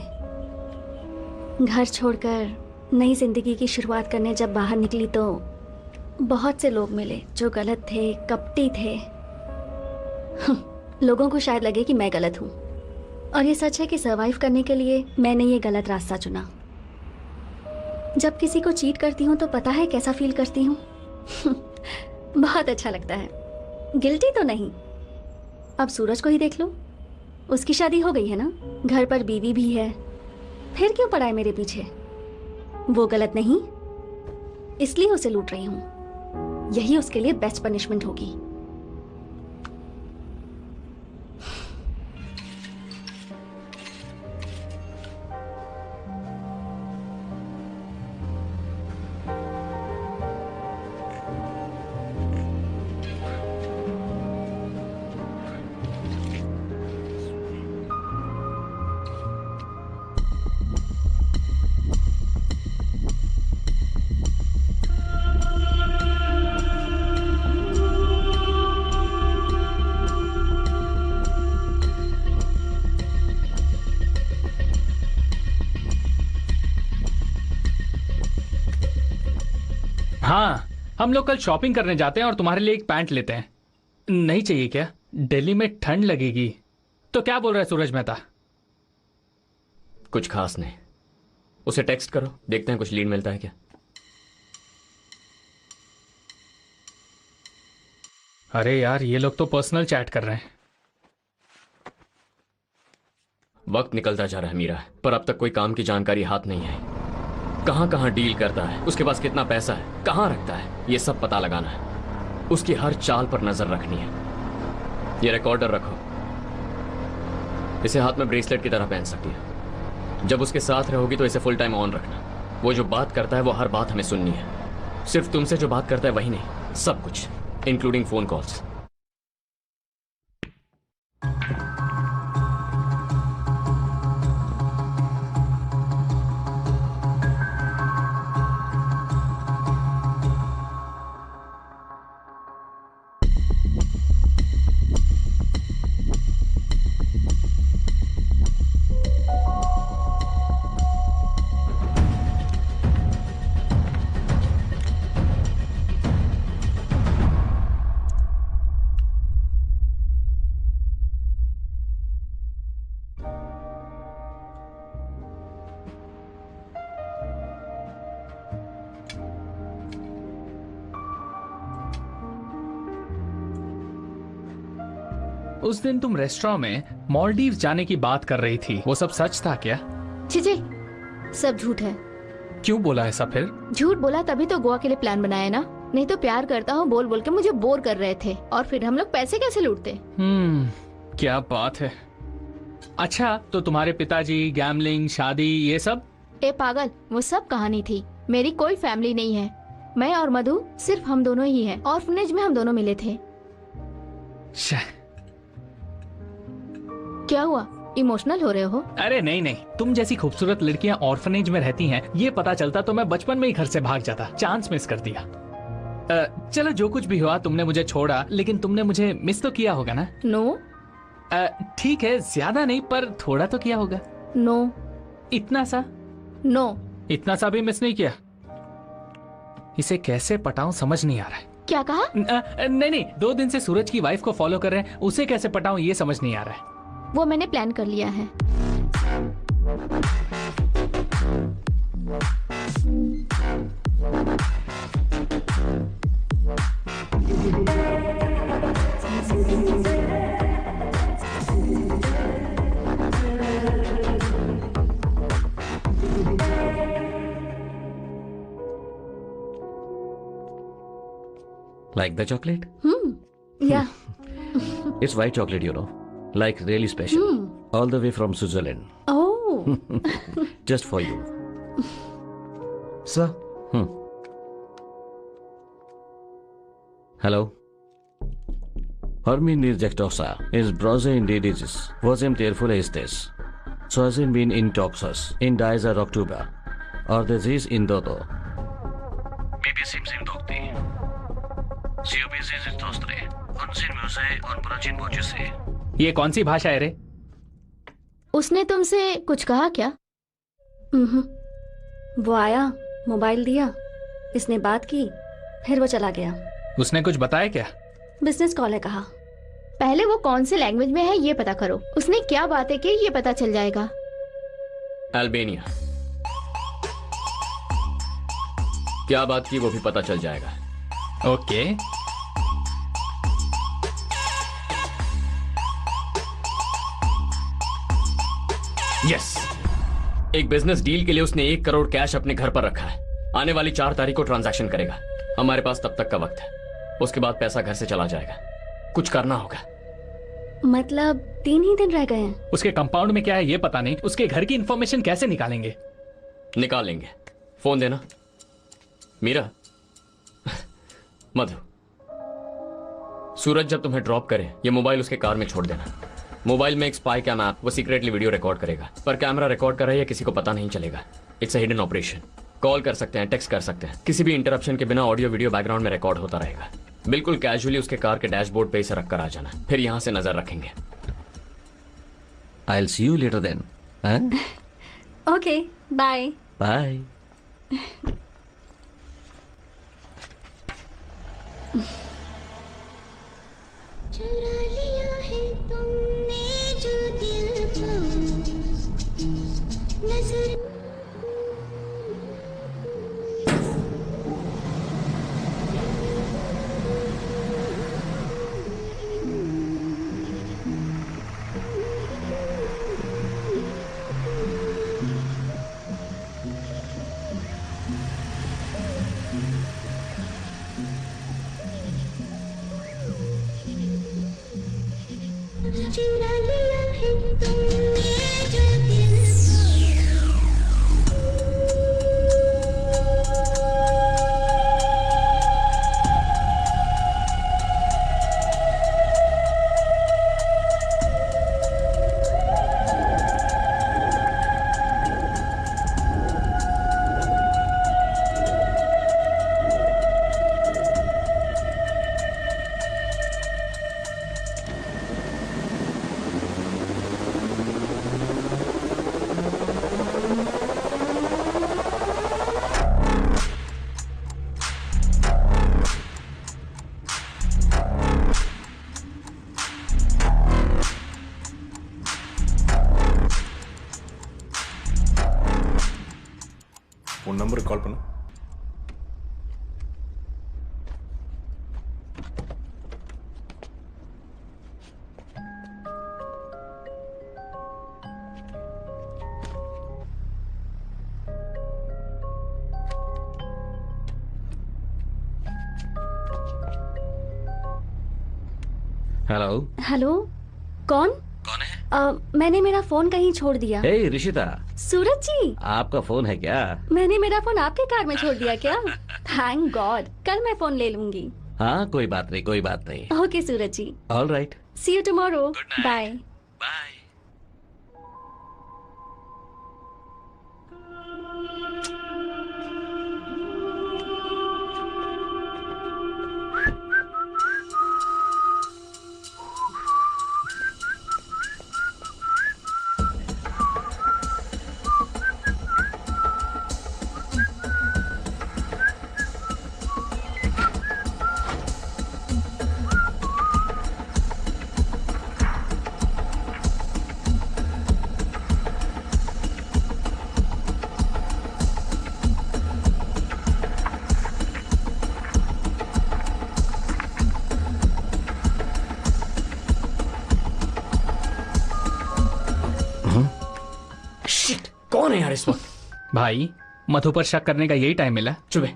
घर छोड़कर नई जिंदगी की शुरुआत करने जब बाहर निकली तो बहुत से लोग मिले जो गलत थे, कपटी थे। लोगों को शायद लगे कि मैं गलत हूं, और ये सच है कि सरवाइव करने के लिए मैंने ये गलत रास्ता चुना। जब किसी को चीट करती हूँ तो पता है कैसा फील करती हूँ? बहुत अच्छा लगता है। गिल्टी तो नहीं। अब सूरज को ही देख लो, उसकी शादी हो गई है ना, घर पर बीवी भी है, फिर क्यों पड़ा है मेरे पीछे? वो गलत नहीं, इसलिए उसे लूट रही हूँ। यही उसके लिए बेस्ट पनिशमेंट होगी। हाँ, हम लोग कल शॉपिंग करने जाते हैं और तुम्हारे लिए एक पैंट लेते हैं। नहीं चाहिए क्या? दिल्ली में ठंड लगेगी। तो क्या बोल रहा है सूरज मेहता? कुछ खास नहीं। उसे टेक्स्ट करो, देखते हैं कुछ लीड मिलता है क्या। अरे यार, ये लोग तो पर्सनल चैट कर रहे हैं। वक्त निकलता जा रहा है मीरा, पर अब तक कोई काम की जानकारी हाथ नहीं है। कहां कहां डील करता है, उसके पास कितना पैसा है, कहां रखता है, ये सब पता लगाना है। उसकी हर चाल पर नजर रखनी है। ये रिकॉर्डर रखो, इसे हाथ में ब्रेसलेट की तरह पहन सकती है। जब उसके साथ रहोगी तो इसे फुल टाइम ऑन रखना। वो जो बात करता है वो हर बात हमें सुननी है। सिर्फ तुमसे जो बात करता है वही नहीं, सब कुछ, इंक्लूडिंग फोन कॉल्स। उस दिन तुम रेस्टोरेंट में मालदीव जाने की बात कर रही थी, वो सब सच था क्या? छिछे, सब झूठ है। क्यों बोला ऐसा फिर? झूठ बोला तभी तो गोवा के लिए प्लान बनाया ना। नहीं तो प्यार करता हूँ बोल बोल के मुझे बोर कर रहे थे, और फिर हम लोग पैसे कैसे लूटते। क्या बात है। अच्छा, तो तुम्हारे पिताजी, गैम्बलिंग, शादी, ये सब? ए पागल, वो सब कहानी थी। मेरी कोई फैमिली नहीं है। मैं और मधु सिर्फ हम दोनों ही हैं। ऑर्फनेज में हम दोनों मिले थे। क्या हुआ, इमोशनल हो रहे हो? अरे नहीं नहीं, तुम जैसी खूबसूरत लड़कियां ऑर्फनेज में रहती हैं, ये पता चलता तो मैं बचपन में ही घर से भाग जाता। चांस मिस कर दिया। चलो, जो कुछ भी हुआ, तुमने मुझे छोड़ा, लेकिन तुमने मुझे मिस तो किया होगा ना? नो। ठीक है, ज्यादा नहीं, पर थोड़ा तो किया होगा। नो। इतना सा? नो। इतना सा भी मिस नहीं किया। इसे कैसे पटाऊं समझ नहीं आ रहा है। क्या कहा? नहीं नहीं, 2 दिन से सूरज की वाइफ को फॉलो कर रहे हैं, उसे कैसे पटाऊं ये समझ नहीं आ रहा है। वो मैंने प्लान कर लिया है। Like the chocolate? Yeah. It's white chocolate, you know. Like really special. All the way from Switzerland. Oh. Just for you. Sir. Hello. Hermin Nirjaktosa is browser indeed is. Vozem terful estes. Soazin bin in toxos. In dies are October. Or the is in dodo. Maybe Simsim Dokti. COBC is Tostre. Unsin Muse on Prachin Bojuse. ये कौन सी भाषा है रे? उसने तुमसे कुछ कहा क्या? वो आया, मोबाइल दिया, इसने बात की, फिर वो चला गया। उसने कुछ बताया क्या? बिजनेस कॉल है कहा। पहले वो कौन से लैंग्वेज में है ये पता करो। उसने क्या बातें की ये पता चल जाएगा। अल्बेनिया। क्या बात की वो भी पता चल जाएगा। ओके। यस, एक बिजनेस डील के लिए उसने 1 करोड़ कैश अपने घर पर रखा है। आने वाली 4 तारीख को ट्रांजैक्शन करेगा। हमारे पास तब तक का वक्त है, उसके बाद पैसा घर से चला जाएगा। कुछ करना होगा। मतलब 3 ही दिन रह गए हैं। उसके कंपाउंड में क्या है ये पता नहीं, उसके घर की इंफॉर्मेशन कैसे निकालेंगे? निकालेंगे। फोन देना। मीरा। मधु, सूरज जब तुम्हें ड्रॉप करे ये मोबाइल उसके कार में छोड़ देना। मोबाइल में एक स्पाई कैम ऐप, वो सीक्रेटली वीडियो रिकॉर्ड करेगा, पर कैमरा रिकॉर्ड कर रहा है या किसी को पता नहीं चलेगा। It's a hidden operation. Call कर सकते हैं, टेक्स्ट कर सकते हैं, किसी भी इंटरप्शन के बिना ऑडियो वीडियो बैकग्राउंड में रिकॉर्ड होता रहेगा। बिल्कुल कैजुअली उसके कार के डैशबोर्ड पे इसे रख कर आ जाना, फिर यहां से नजर रखेंगे। I'll see you later then. Huh? Okay, bye. Bye. चुरा लिया है तुमने जो दिल को नजर चुरा लिया है तुमने जो दिल உன் நம்பருக்கு கால் பண்ணு. हेलो हेलो, कौन? कौन है? मैंने मेरा फोन कहीं छोड़ दिया। हे ऋषिता, सूरज जी, आपका फोन है क्या? मैंने मेरा फोन आपके कार में छोड़ दिया क्या? थैंक गॉड, कल मैं फोन ले लूंगी। हाँ कोई बात नहीं, कोई बात नहीं। Okay Suraj ji, all right. See you tomorrow, bye. कौन है यार इस वक्त? भाई, मधु पर शक करने का यही टाइम मिला। चुपे।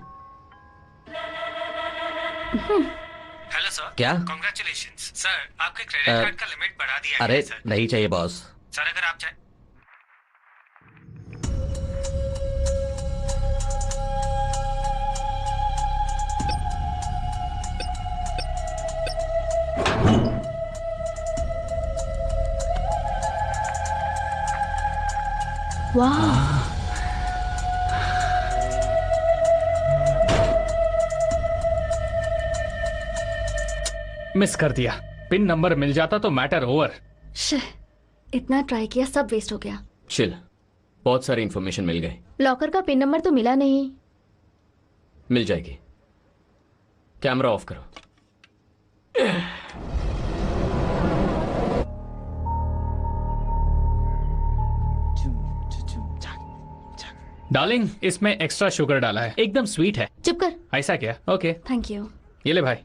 Hello sir. क्या? कांग्रेचुलेशंस सर, आपके क्रेडिट कार्ड का लिमिट बढ़ा दिया अरे गया है सर। नहीं चाहिए बॉस। सर अगर आप चाहे वाह, मिस कर दिया। पिन नंबर मिल जाता तो मैटर ओवर। इतना ट्राई किया, सब वेस्ट हो गया। चिल, बहुत सारी इंफॉर्मेशन मिल गई। लॉकर का पिन नंबर तो मिला नहीं। मिल जाएगी। कैमरा ऑफ करो। डार्लिंग, इसमें एक्स्ट्रा शुगर डाला है, एकदम स्वीट है। चुप कर। ऐसा क्या? Okay thank you. ये ले भाई।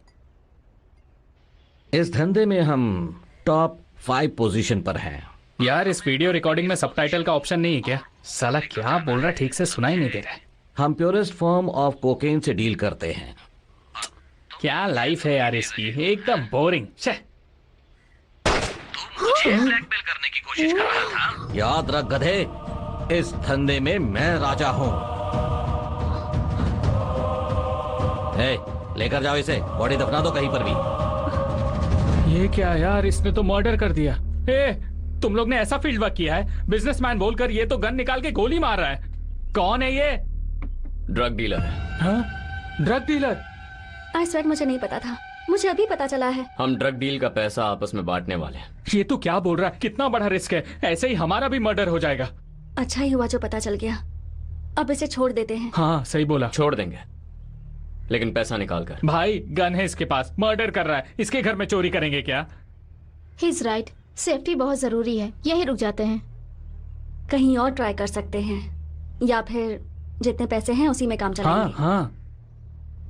इस धंधे में हम टॉप 5 पोजीशन पर हैं। यार इस वीडियो रिकॉर्डिंग में सबटाइटल का ऑप्शन नहीं है क्या? साला क्या बोल रहा है, ठीक से सुनाई नहीं दे रहा है। हम प्योरेस्ट फॉर्म ऑफ कोकेन से डील करते हैं। क्या लाइफ है यार इसकी, एकदम बोरिंग। ब्लैकमेल करने की कोशिश कर रहा था। याद रख गधे, इस धंधे में मैं राजा हूं। लेकर जाओ इसे, बॉडी दफना दो कहीं पर भी। ये क्या यार, इसने तो मर्डर कर दिया। तुम लोग ने ऐसा फील्ड वर्क किया है? बिजनेसमैन बोलकर ये तो गन निकाल के गोली मार रहा है। कौन है ये? ड्रग डीलर है। हाँ? Drug dealer? आई स्वेट, मुझे नहीं पता था, मुझे अभी पता चला है। हम ड्रग डील का पैसा आपस में बांटने वाले हैं। ये तो क्या बोल रहा है, कितना बड़ा रिस्क है, ऐसे ही हमारा भी मर्डर हो जाएगा। अच्छा ही हुआ जो पता चल गया, अब इसे छोड़ देते हैं। हाँ सही बोला। छोड़ देंगे, लेकिन पैसा निकाल कर। भाई गन है इसके पास, मर्डर कर रहा है, इसके घर में चोरी करेंगे क्या? ही इज राइट, सेफ्टी बहुत जरूरी है, यहीं रुक जाते हैं। कहीं और ट्राई कर सकते हैं, या फिर जितने पैसे हैं उसी में काम चलाएंगे। हाँ।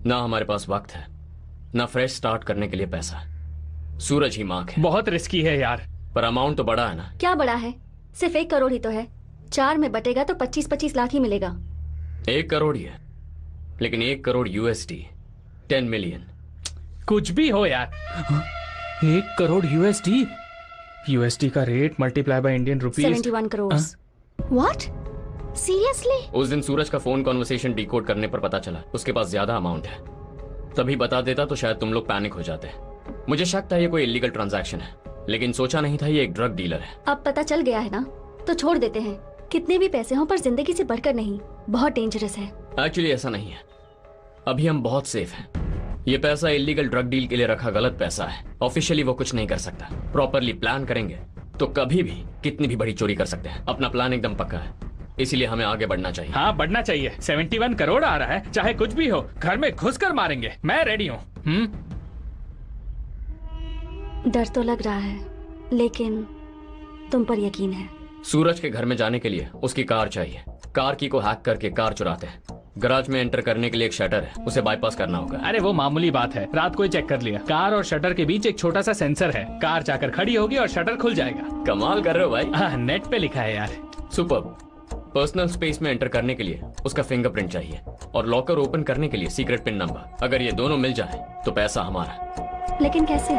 ना हमारे पास वक्त है, ना फ्रेश स्टार्ट करने के लिए पैसा। सूरज ही मांग है। बहुत रिस्की है यार। पर अमाउंट तो बड़ा है ना। क्या बड़ा है? सिर्फ 1 करोड़ ही तो है। 4 में बटेगा तो 25-25 लाख ही मिलेगा। 1 करोड़ ही है, लेकिन 1 करोड़ USD 10 मिलियन। कुछ भी हो यार, 1 करोड़ USD का rate multiply by Indian rupees 71 crore. What? Seriously? उस दिन सूरज का फोन कॉन्वर्सेशन डिकोड करने पर पता चला उसके पास ज्यादा अमाउंट है। तभी बता देता तो शायद तुम लोग पैनिक हो जाते। मुझे शक था ये कोई इलीगल ट्रांजैक्शन है, लेकिन सोचा नहीं था ये एक ड्रग डीलर है। अब पता चल गया है ना, तो छोड़ देते हैं। कितने भी पैसे हों पर जिंदगी से बढ़कर नहीं, बहुत डेंजरस है। एक्चुअली ऐसा नहीं है, अभी हम बहुत सेफ हैं। ये पैसा इलीगल ड्रग डील के लिए रखा गलत पैसा है। ऑफिशियली वो कुछ नहीं कर सकता, प्रॉपरली प्लान करेंगे तो कभी भी कितनी भी बड़ी चोरी कर सकते हैं। अपना प्लान एकदम पक्का है, इसीलिए हमें आगे बढ़ना चाहिए। हाँ बढ़ना चाहिए। 71 करोड़ आ रहा है, चाहे कुछ भी हो, घर में घुस कर मारेंगे। मैं रेडी हूँ। डर तो लग रहा है, लेकिन तुम पर यकीन है। सूरज के घर में जाने के लिए उसकी कार चाहिए। कार की को हैक करके कार चुराते हैं। गराज में एंटर करने के लिए एक शटर है, उसे बाईपास करना होगा। अरे वो मामूली बात है, रात को ही चेक कर लिया। कार और शटर के बीच एक छोटा सा सेंसर है, कार जाकर खड़ी होगी और शटर खुल जाएगा। कमाल कर रहे हो भाई। हाँ, नेट पे लिखा है यार। सुपर। पर्सनल स्पेस में एंटर करने के लिए उसका फिंगरप्रिंट चाहिए और लॉकर ओपन करने के लिए सीक्रेट पिन नंबर। अगर ये दोनों मिल जाए तो पैसा हमारा। लेकिन कैसे?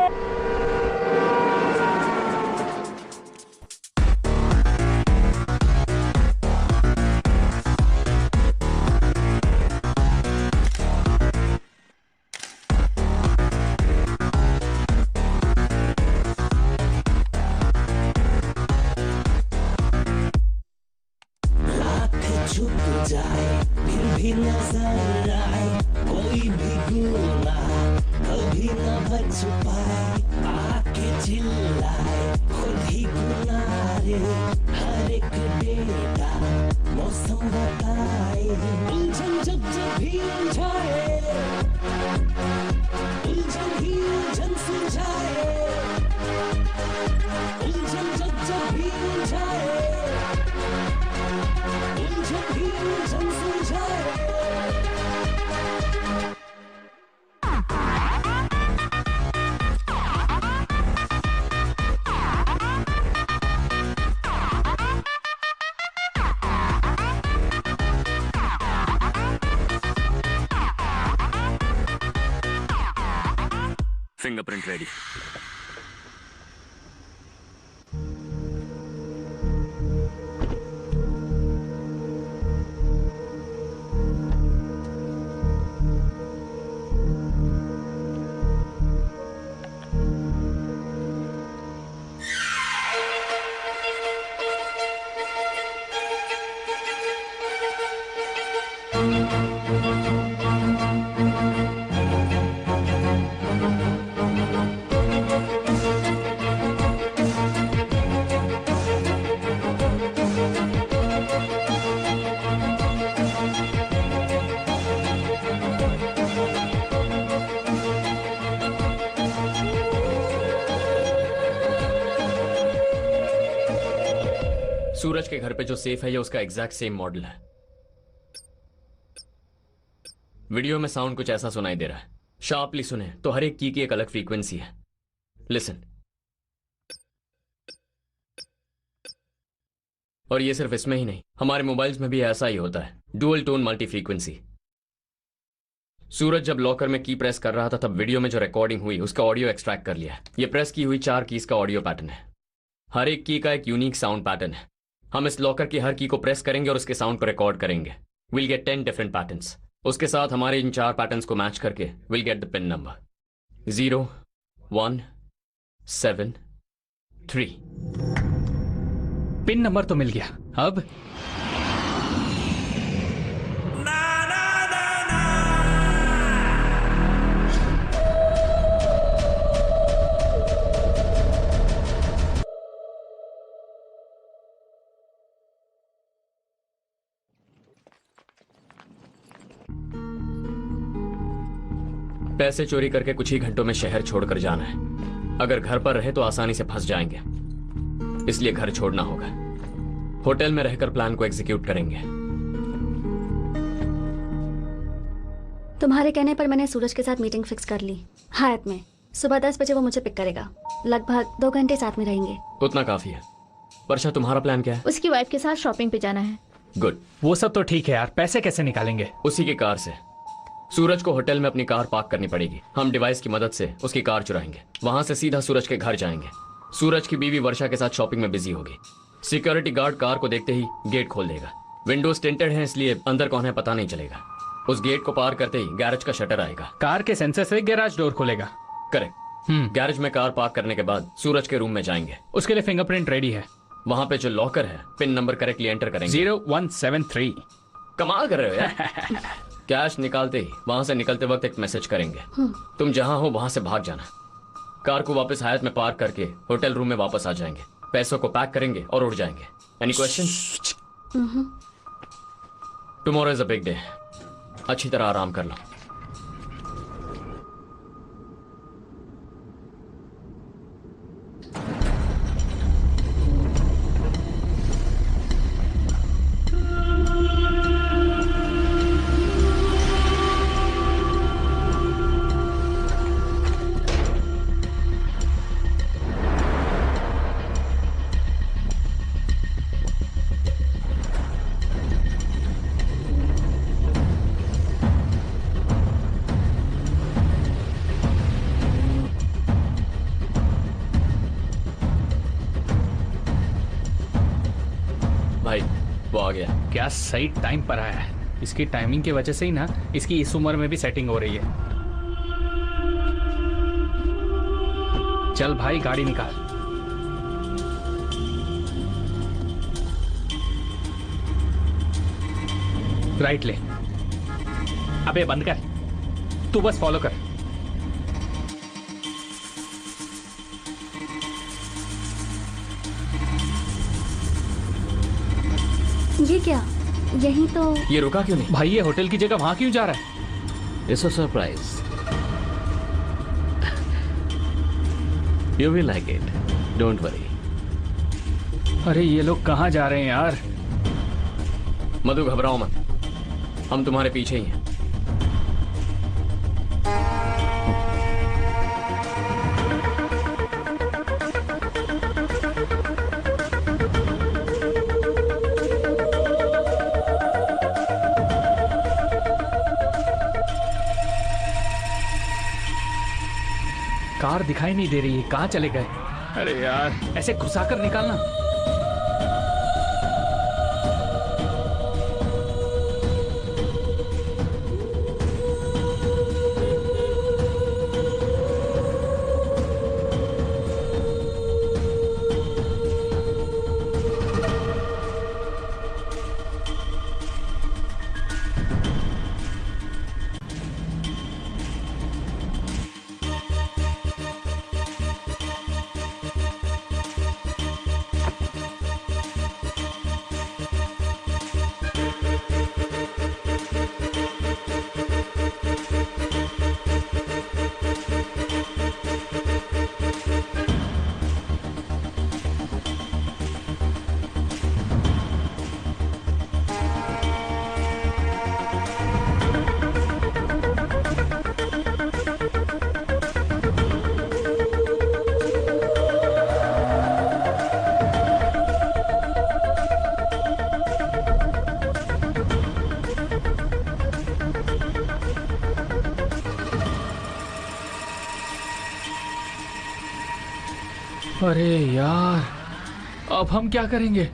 Fingerprint ready. सूरज के घर पे जो सेफ है ये उसका एग्जैक्ट सेम मॉडल है। वीडियो में साउंड कुछ ऐसा सुनाई दे रहा है। शार्पली सुने तो हर एक की एक अलग फ्रीक्वेंसी है। लिसन। और ये सिर्फ इसमें ही नहीं, हमारे मोबाइल्स में भी ऐसा ही होता है, डुअल टोन मल्टी फ्रीक्वेंसी। सूरज जब लॉकर में की प्रेस कर रहा था तब वीडियो में जो रिकॉर्डिंग हुई उसका ऑडियो एक्सट्रैक्ट कर लिया है। ये प्रेस की हुई 4 कीज का ऑडियो पैटर्न है। हर एक की का एक यूनिक साउंड पैटर्न है। हम इस लॉकर की हर की को प्रेस करेंगे और उसके साउंड को रिकॉर्ड करेंगे। Will get 10 different patterns. उसके साथ हमारे इन 4 पैटर्न्स को मैच करके will get the pin number 0 1 7 3। Pin number तो मिल गया। अब पैसे चोरी करके कुछ ही घंटों में शहर छोड़कर जाना है। अगर घर पर रहे तो आसानी से फंस जाएंगे, इसलिए घर छोड़ना होगा। होटल में रहकर प्लान को एग्जीक्यूट करेंगे। तुम्हारे कहने पर मैंने सूरज के साथ मीटिंग फिक्स कर ली, हायत में। सुबह 10 बजे वो मुझे पिक करेगा। लगभग 2 घंटे साथ में रहेंगे। उतना काफी है। वर्षा, तुम्हारा प्लान क्या है? उसकी वाइफ के साथ शॉपिंग पे जाना है। गुड। वो सब तो ठीक है यार, पैसे कैसे निकालेंगे? उसी की कार से। सूरज को होटल में अपनी कार पार्क करनी पड़ेगी। हम डिवाइस की मदद से उसकी कार चुराएंगे। वहां से सीधा सूरज के घर जाएंगे। सूरज की बीवी वर्षा के साथ शॉपिंग में बिजी होगी। सिक्योरिटी गार्ड कार को देखते ही गेट खोल देगा। विंडोज टिंटेड है, इसलिए अंदर कौन है पता नहीं चलेगा। उस गेट को पार करते ही गैरेज का शटर आएगा। कार के सेंसर से गैराज डोर खुलेगा। करेक्ट। गैरेज में कार पार्क करने के बाद सूरज के रूम में जाएंगे। उसके लिए फिंगरप्रिंट रेडी है। वहां पे जो लॉकर है, पिन नंबर करेक्टली एंटर करेंगे। 0173। कमाल कर रहे हो यार। कैश निकालते ही वहां से निकलते वक्त एक मैसेज करेंगे। तुम जहां हो वहां से भाग जाना। कार को वापस हयात में पार्क करके होटल रूम में वापस आ जाएंगे। पैसों को पैक करेंगे और उड़ जाएंगे। Any question? Tomorrow is a big day. अच्छी तरह आराम कर लो। भाई वो आ गया। क्या सही टाइम पर आया है। इसकी टाइमिंग की वजह से ही ना इसकी इस उम्र में भी सेटिंग हो रही है। चल भाई गाड़ी निकाल। राइट ले। अबे बंद कर, तू बस फॉलो कर। ये क्या? यही तो। ये रुका क्यों नहीं? भाई ये होटल की जगह वहां क्यों जा रहा है? It's a surprise. You will like it, don't worry. अरे ये लोग कहाँ जा रहे हैं यार? मधु घबराओ मत, हम तुम्हारे पीछे ही हैं। कार दिखाई नहीं दे रही है, कहाँ चले गए? अरे यार ऐसे घुसाकर निकालना। अरे यार अब हम क्या करेंगे?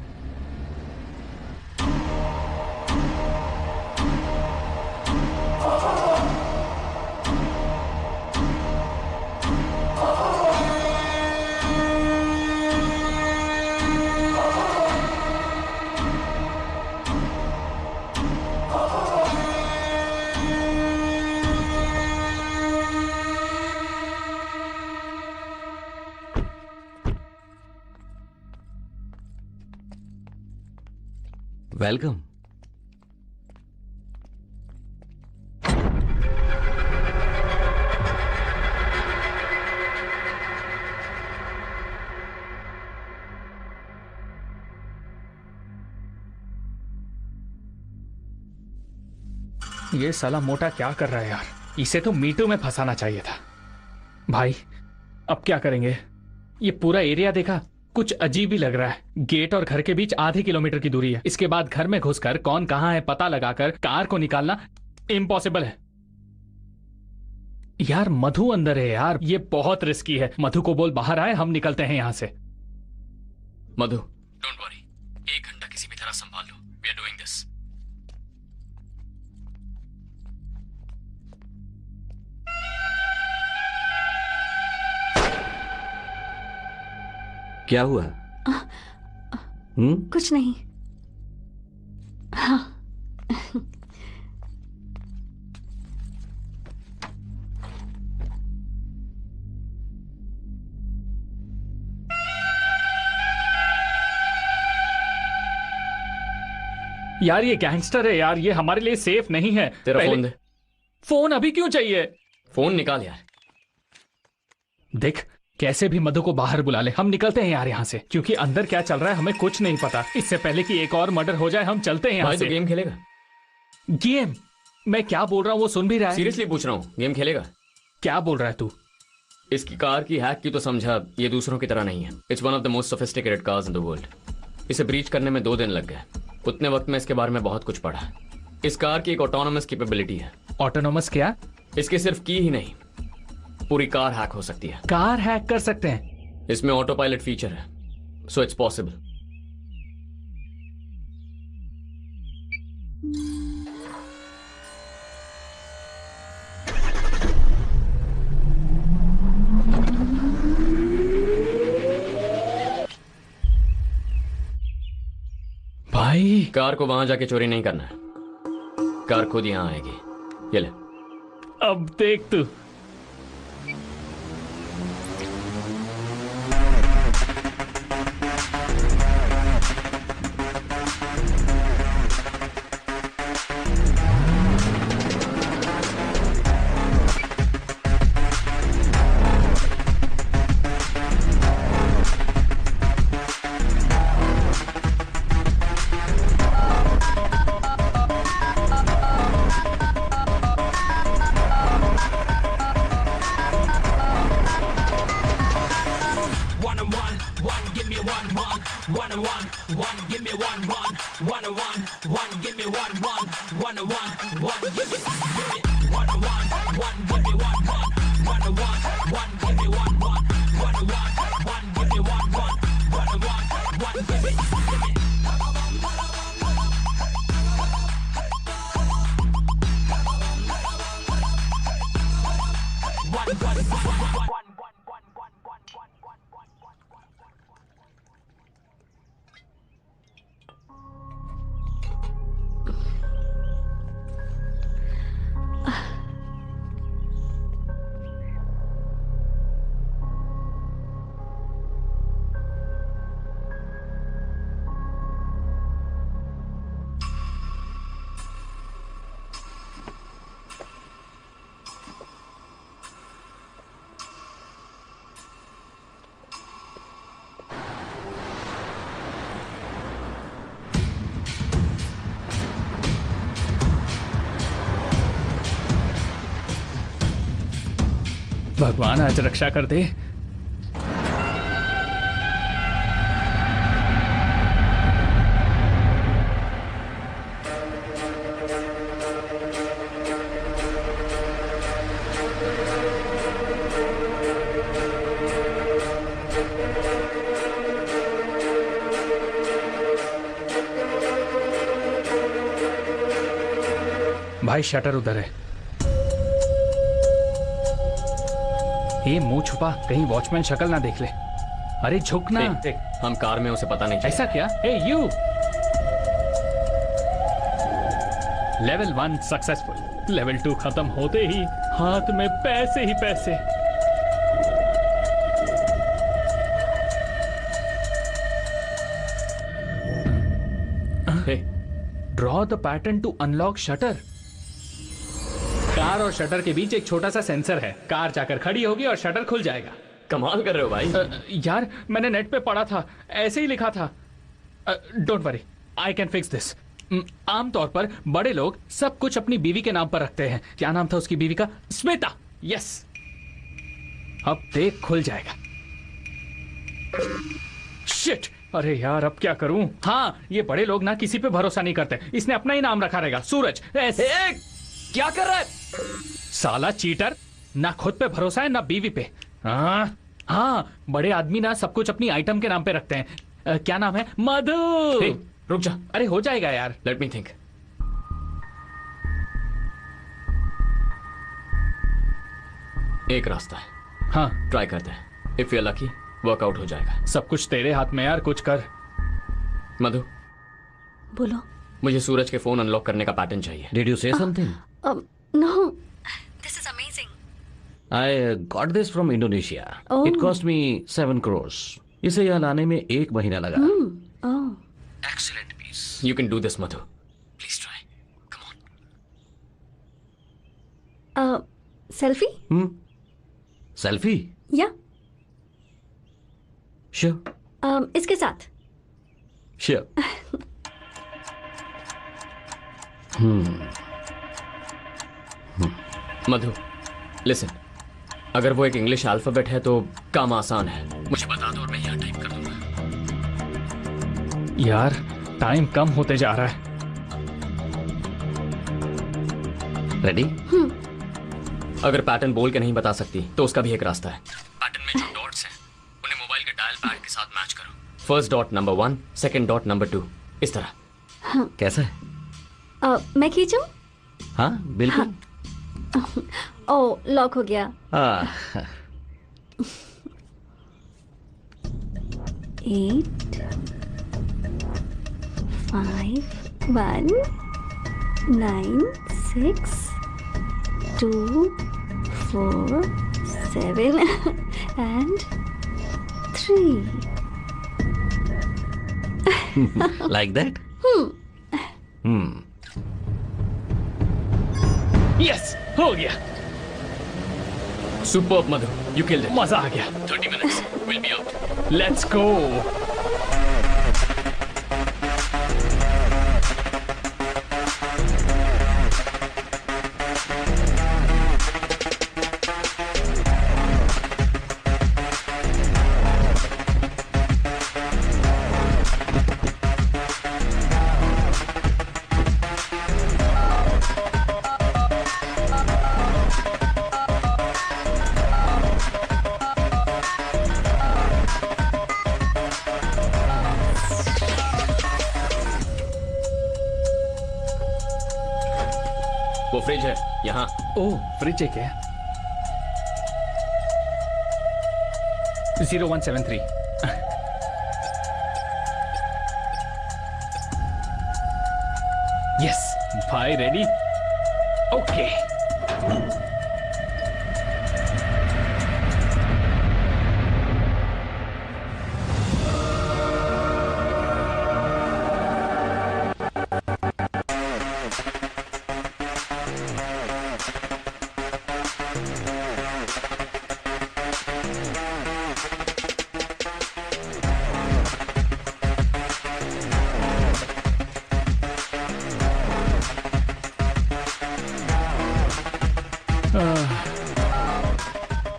वेलकम। ये साला मोटा क्या कर रहा है यार? इसे तो मीटू में फंसाना चाहिए था। भाई अब क्या करेंगे? ये पूरा एरिया देखा, कुछ अजीब ही लग रहा है। गेट और घर के बीच आधे किलोमीटर की दूरी है। इसके बाद घर में घुसकर कौन कहां है पता लगाकर कार को निकालना इम्पॉसिबल है। यार मधु अंदर है यार, ये बहुत रिस्की है। मधु को बोल बाहर आए, हम निकलते हैं यहां से। मधु डोंट वरी, 1 घंटा किसी भी तरह संभाल लो। We are doing this. क्या हुआ? कुछ नहीं। हाँ। यार ये गैंगस्टर है यार, ये हमारे लिए सेफ नहीं है। तेरा फोन दे। फोन अभी क्यों चाहिए? फोन निकाल यार। देख कैसे भी मधु को बाहर बुला ले, हम निकलते हैं यार यहाँ से, क्योंकि अंदर क्या चल रहा है हमें कुछ नहीं पता। इससे पहले कि एक और मर्डर हो जाए हम चलते हैं यहाँ से। गेम खेलेगा? गेम? मैं क्या बोल रहा हूँ वो सुन भी रहा है। सीरियसली पूछ रहा हूँ, गेम खेलेगा? क्या बोल रहा है तू? इसकी कार की हैक की तो समझा, ये दूसरों की तरह नहीं है। It's one of the most sophisticated cars in the world. इसे ब्रीच करने में 2 दिन लग गए। उतने वक्त में इसके बारे में बहुत कुछ पढ़ा। इस कार की एक ऑटोनोमस कैपेबिलिटी है। ऑटोनोमस क्या? इसकी सिर्फ की ही नहीं, पूरी कार हैक हो सकती है। कार हैक कर सकते हैं? इसमें ऑटो पायलट फीचर है, सो इट्स पॉसिबल। भाई कार को वहां जाके चोरी नहीं करना है, कार खुद यहां आएगी। ये ले। अब देख तू। भगवान आज रक्षा कर दे। भाई शटर उधर है। ये मुंह छुपा, कहीं वॉचमैन शक्ल ना देख ले। अरे झुकना। हम कार में, उसे पता नहीं चला। ऐसा क्या? Hey you. Level 1 successful. Level 2 खत्म होते ही हाथ में पैसे ही पैसे। Draw the pattern to unlock shutter. Car और शटर के बीच एक छोटा सा सेंसर है। कार जाकर खड़ी होगी और शटर खुल जाएगा। कमाल कर रहे हो भाई। यार मैंने नेट पे पढ़ा था, ऐसे ही लिखा था। Don't worry, I can fix this. आमतौर पर बड़े लोग सब कुछ अपनी बीवी के नाम पर रखते हैं। क्या नाम था उसकी बीवी का? स्मिता। यस, अब देख खुल जाएगा। शिट, अरे यार अब क्या करूं? हाँ, ये बड़े लोग ना किसी पे भरोसा नहीं करते। इसने अपना ही नाम रखा रहेगा, सूरज। ऐसे क्या कर रहा है साला चीटर? ना खुद पे भरोसा है ना बीवी पे। हाँ हाँ, बड़े आदमी ना सब कुछ अपनी आइटम के नाम पे रखते हैं। क्या नाम है? मधु। रुक जा। अरे हो जाएगा यार। Let me think. एक रास्ता है। हाँ, ट्राई करते हैं। If you are lucky work out हो जाएगा। सब कुछ तेरे हाथ में यार, कुछ कर। मधु, बोलो। मुझे सूरज के फोन अनलॉक करने का पैटर्न चाहिए। Did you say something? No. This is amazing. I got this from Indonesia. Oh. It cost me 7 crores. इसे यहाँ लाने में 1 महीना लगा। Oh. Excellent piece. You can do this, Madhu. Please try. Selfie? Selfie? Yeah. Sure. इसके साथ। Sure. मधु, listen. अगर वो एक इंग्लिश अल्फाबेट है तो काम आसान है। मुझे बता दो और मैं यहाँ टाइप कर दूंगा। यार टाइम कम होते जा रहा है। रेडी? अगर पैटर्न बोल के नहीं बता सकती तो उसका भी एक रास्ता है। पैटर्न में जो डॉट्स हैं उन्हें मोबाइल के डायल पैड के साथ मैच करो। First dot number 1, second dot number 2, इस तरह। हाँ। कैसा है? मैं खींचूं? हाँ बिल्कुल। ओ, लॉक हो गया। 8 5 1 9 6 2 4 7 and 3. Like that? यस, हो गया। Superb Madhu, you killed it. मजा आ गया। 30 minutes, we'll be out. Let's go. वो फ्रिज है यहाँ। ओह, फ्रिज है क्या? 0173। यस भाई, रेडी? ओके।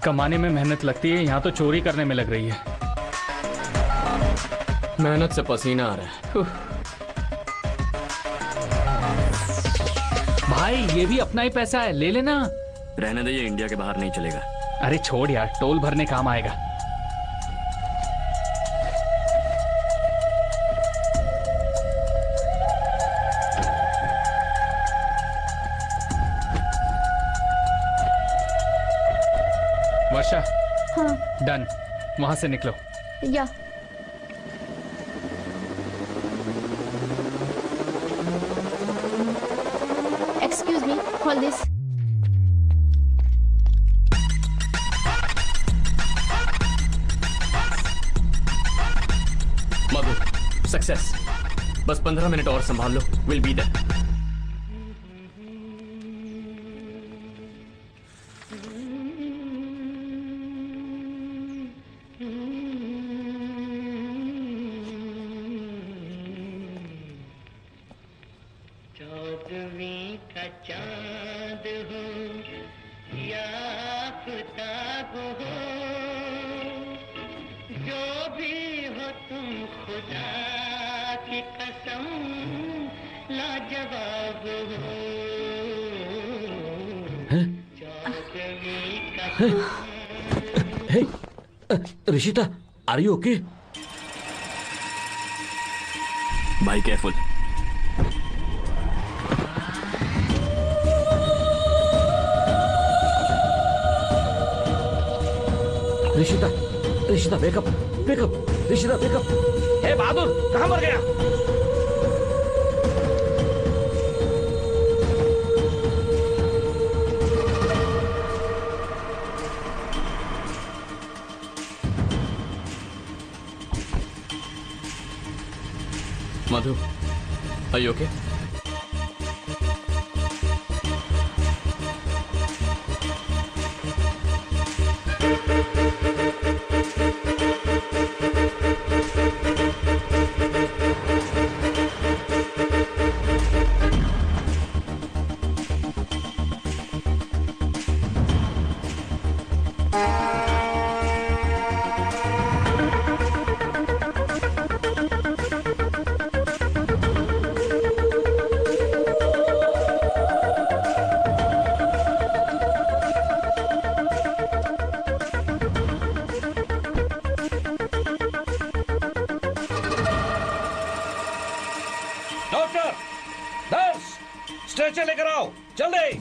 कमाने में मेहनत लगती है, यहाँ तो चोरी करने में लग रही है। मेहनत से पसीना आ रहा है। भाई ये भी अपना ही पैसा है, ले लेना। रहने दे, ये इंडिया के बाहर नहीं चलेगा। अरे छोड़ यार, टोल भरने काम आएगा। वर्षा। हाँ। डन, वहां से निकलो। या excuse me, hold this. Madhu, success. बस 15 मिनट और संभाल लो, विल बी देयर। चौदहवीं का चांद हो या आफताब हो, जो भी हो तुम खुदा की कसम लाजवाब हो। चौदहवीं का Hey, Rishita, are you okay? Be careful. Rishita, wake up, Rishita, wake up. Hey, बहादुर, कहाँ मर गया? Madhu, are you okay? Doctor, nurse, stretcher लेकर आओ, जल्दी।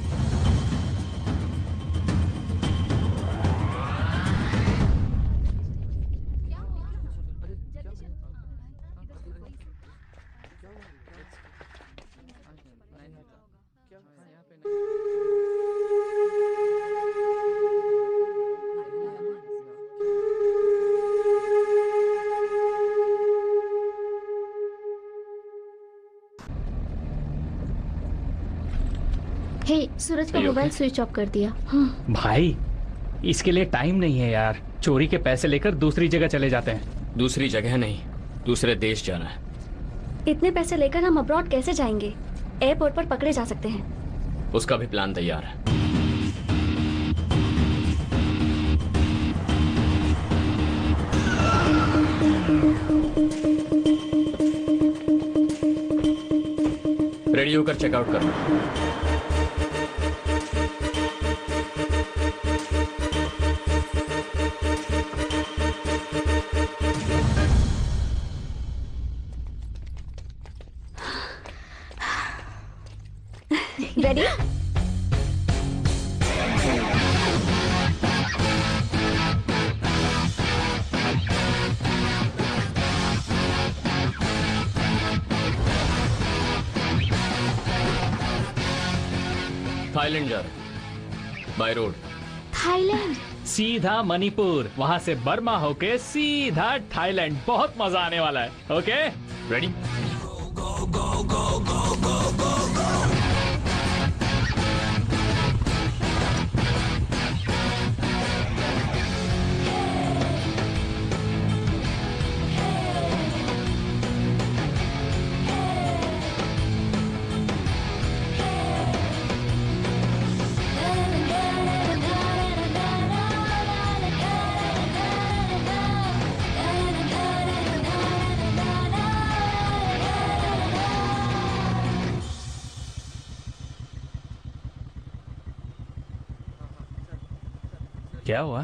हे, सूरज का मोबाइल स्विच ऑफ कर दिया। भाई, इसके लिए टाइम नहीं है यार। चोरी के पैसे लेकर दूसरी जगह चले जाते हैं। दूसरी जगह नहीं, दूसरे देश जाना है। इतने पैसे लेकर हम अब्रॉड कैसे जाएंगे? एयरपोर्ट पर पकड़े जा सकते हैं। उसका भी प्लान तैयार है। रेडी होकर चेकआउट करो। रेडी? थाईलैंड जा रहे, बाय रोड। थाईलैंड? सीधा मणिपुर, वहां से बर्मा होके सीधा थाईलैंड। बहुत मजा आने वाला है। Okay, ready? क्या हुआ?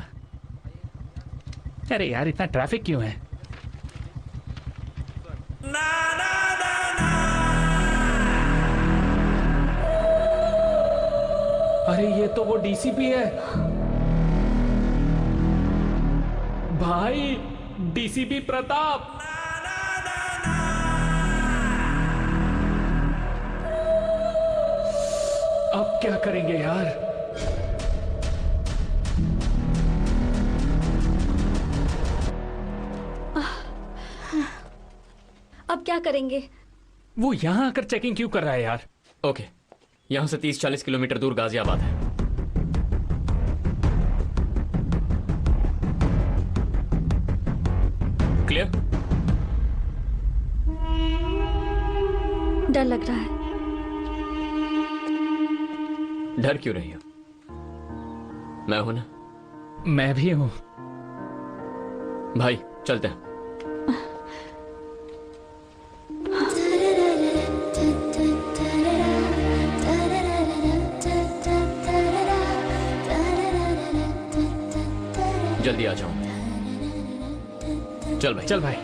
अरे यार, इतना ट्रैफिक क्यों है? अरे ये तो वो डीसीपी है भाई, डीसीपी प्रताप। अब क्या करेंगे यार? अब क्या करेंगे? वो यहाँ आकर चेकिंग क्यों कर रहा है यार? ओके, यहाँ से 30-40 किलोमीटर दूर गाजियाबाद है। क्लियर? डर लग रहा है। डर क्यों रही हो? मैं हूं ना। मैं भी हूं। भाई चलते हैं। जल्दी आ जाओ। चल भाई, चल भाई।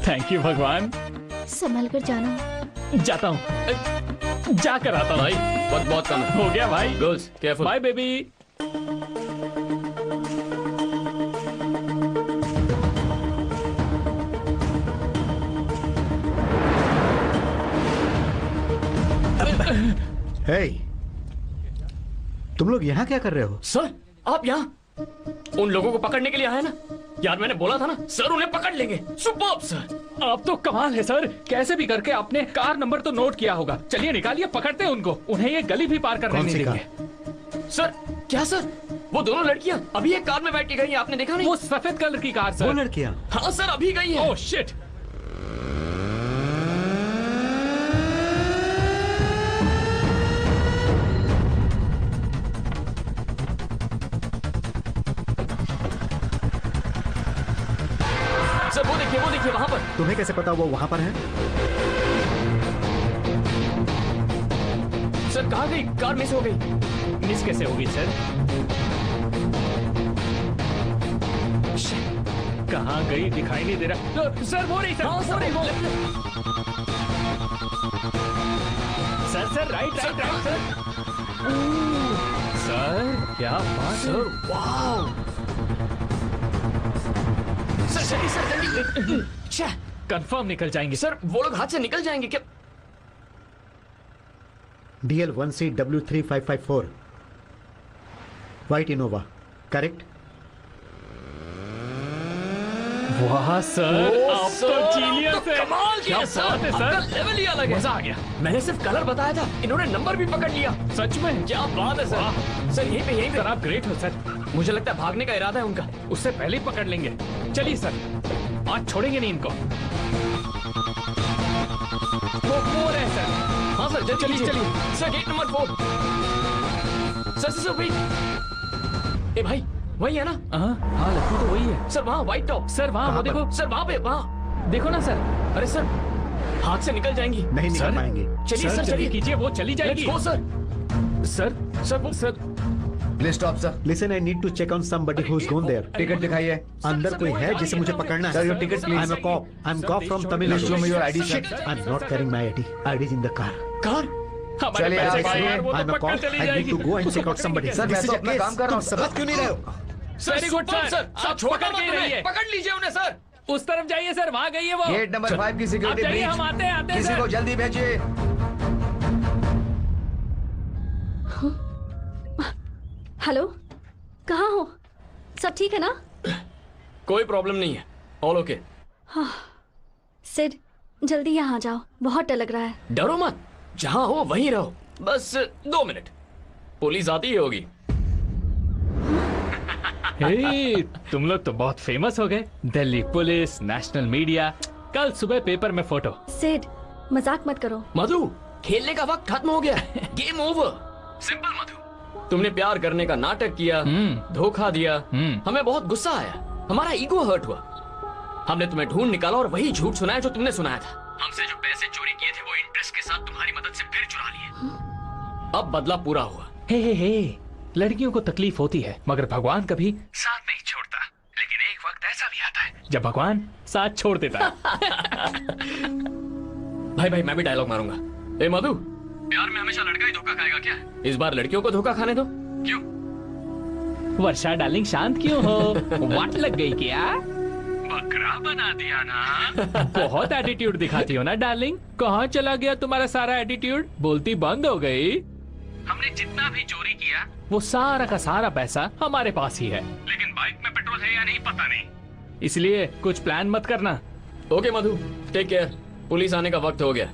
थैंक यू भगवान। संभल कर जाना। जाता हूँ, जाकर आता हूँ। भाई वक्त बहुत कम है। हो गया भाई। Girls careful. Bye baby. Hey, तुम लोग यहाँ क्या कर रहे हो? सर आप यहाँ उन लोगों को पकड़ने के लिए आए ना? यार मैंने बोला था ना सर उन्हें पकड़ लेंगे। Superb sir. आप तो कमाल है सर, कैसे भी करके आपने कार नंबर तो नोट किया होगा। चलिए निकालिए, पकड़ते हैं उनको। उन्हें ये गली भी पार करने नहीं देंगे। सर क्या सर? वो दोनों लड़कियां अभी एक कार में बैठ के गई हैं, आपने देखा नहीं? वो सफेद कलर की कार सर। वो लड़कियां? हाँ सर अभी गई हैं। Oh shit. सर वो देखिए वहां पर। तुम्हें कैसे पता वो वहां पर है? सर कहाँ गई? कार मिस हो गई। मिस कैसे होगी सर? कहाँ गई दिखाई नहीं दे रहा। सर वो नहीं सर। हाँ सर वो। Sir right sir. सर क्या बात है। सर वाह। सर जल्दी। कंफर्म निकल जाएंगे सर। वो लोग हाथ से निकल जाएंगे क्या? DL1CW3554 white Innova, correct? वाह सर, आप तो जीनियस है। कमाल किया सर। आपका लेवल ही अलग है। मजा आ गया। मैंने सिर्फ कलर बताया था, इन्होंने नंबर भी पकड़ लिया। सच में? क्या बात है सर। सर यहीं पे सर आप ग्रेट हो सर। मुझे लगता है भागने का इरादा है उनका। उससे पहले ही पकड़ लेंगे। चलिए सर, आज छोड़ेंगे नहीं इनको। वो रहे सर। हाँ सर चलिए sir. Gate number 4। Sir wait. ए भाई वही है ना? हाँ लड़की तो वही है सर। वहाँ व्हाइट टॉप। सर वहाँ वो देखो। सर वहाँ पे वहाँ देखो ना सर। अरे सर हाथ से निकल जाएंगी। नहीं निकल पाएंगे। चलिए सर चलिए कीजिए, वो चली जाएगी। Sir please stop sir. Listen, I need to check on somebody who is gone there. Ticket दिखाइए। अंदर कोई है जिसे मुझे पकड़ना है। Sir your ticket please. I am a cop. I am cop from Tamil Nadu. Show me your ID sir. I am not carrying my ID. ID is in the car. चलिए आप I am a cop. I need to go and check out somebody. Sir मैं तो अपना काम कर रहा हूँ। समझ क्यों नहीं रहे हो? Very good sir. आप छोड़ कर रहिए। पकड़ लीजिए उन्हें सर। उस तरफ जाइए सर, वहाँ गई है वो। गेट नंबर 5 की सिक्योरिटी ब्रीच। हम आते हैं किसी को जल्दी भेजिए। हेलो, कहाँ हो? सब ठीक है ना? कोई प्रॉब्लम नहीं है, ऑल ओके। हाँ सिड, जल्दी यहाँ आ जाओ, बहुत डर लग रहा है। डरो मत, जहाँ हो वहीं रहो। बस 2 मिनट, पुलिस आती ही होगी। हे, तुम लोग तो बहुत फेमस हो गए। दिल्ली पुलिस, नेशनल मीडिया, कल सुबह पेपर में फोटो। सिड, मजाक मत करो। मधु, खेलने का वक्त खत्म हो गया। Game over. सिंपल मधु, तुमने प्यार करने का नाटक किया, धोखा दिया, हमें बहुत गुस्सा आया, हमारा ईगो हर्ट हुआ। हमने तुम्हें ढूंढ निकाला और वही झूठ सुनाया जो तुमने सुनाया था। हमसे जो पैसे चोरी किए थे वो इंटरेस्ट के साथ तुम्हारी मदद से फिर चुरा लिए। अब बदला पूरा हुआ। हे, लड़कियों को तकलीफ होती है, मगर भगवान कभी साथ नहीं छोड़ता। लेकिन एक वक्त ऐसा भी आता है जब भगवान साथ छोड़ देता है। भाई मैं भी डायलॉग मारूंगा। ए मधु, प्यार में हमेशा लड़का ही धोखा खाएगा क्या? इस बार लड़कियों को धोखा खाने दो। क्यों? वर्षा डार्लिंग शांत क्यों हो? वाट लग गई क्या? बकरा बना दिया ना। बहुत एटीट्यूड दिखाती हो ना डार्लिंग। कहाँ चला गया तुम्हारा सारा एटीट्यूड? बोलती बंद हो गई। हमने जितना भी चोरी किया वो सारा का सारा पैसा हमारे पास ही है। लेकिन बाइक में पेट्रोल है या नहीं पता नहीं। इसलिए कुछ प्लान मत करना। ओके मधु, टेक केयर। पुलिस आने का वक्त हो गया।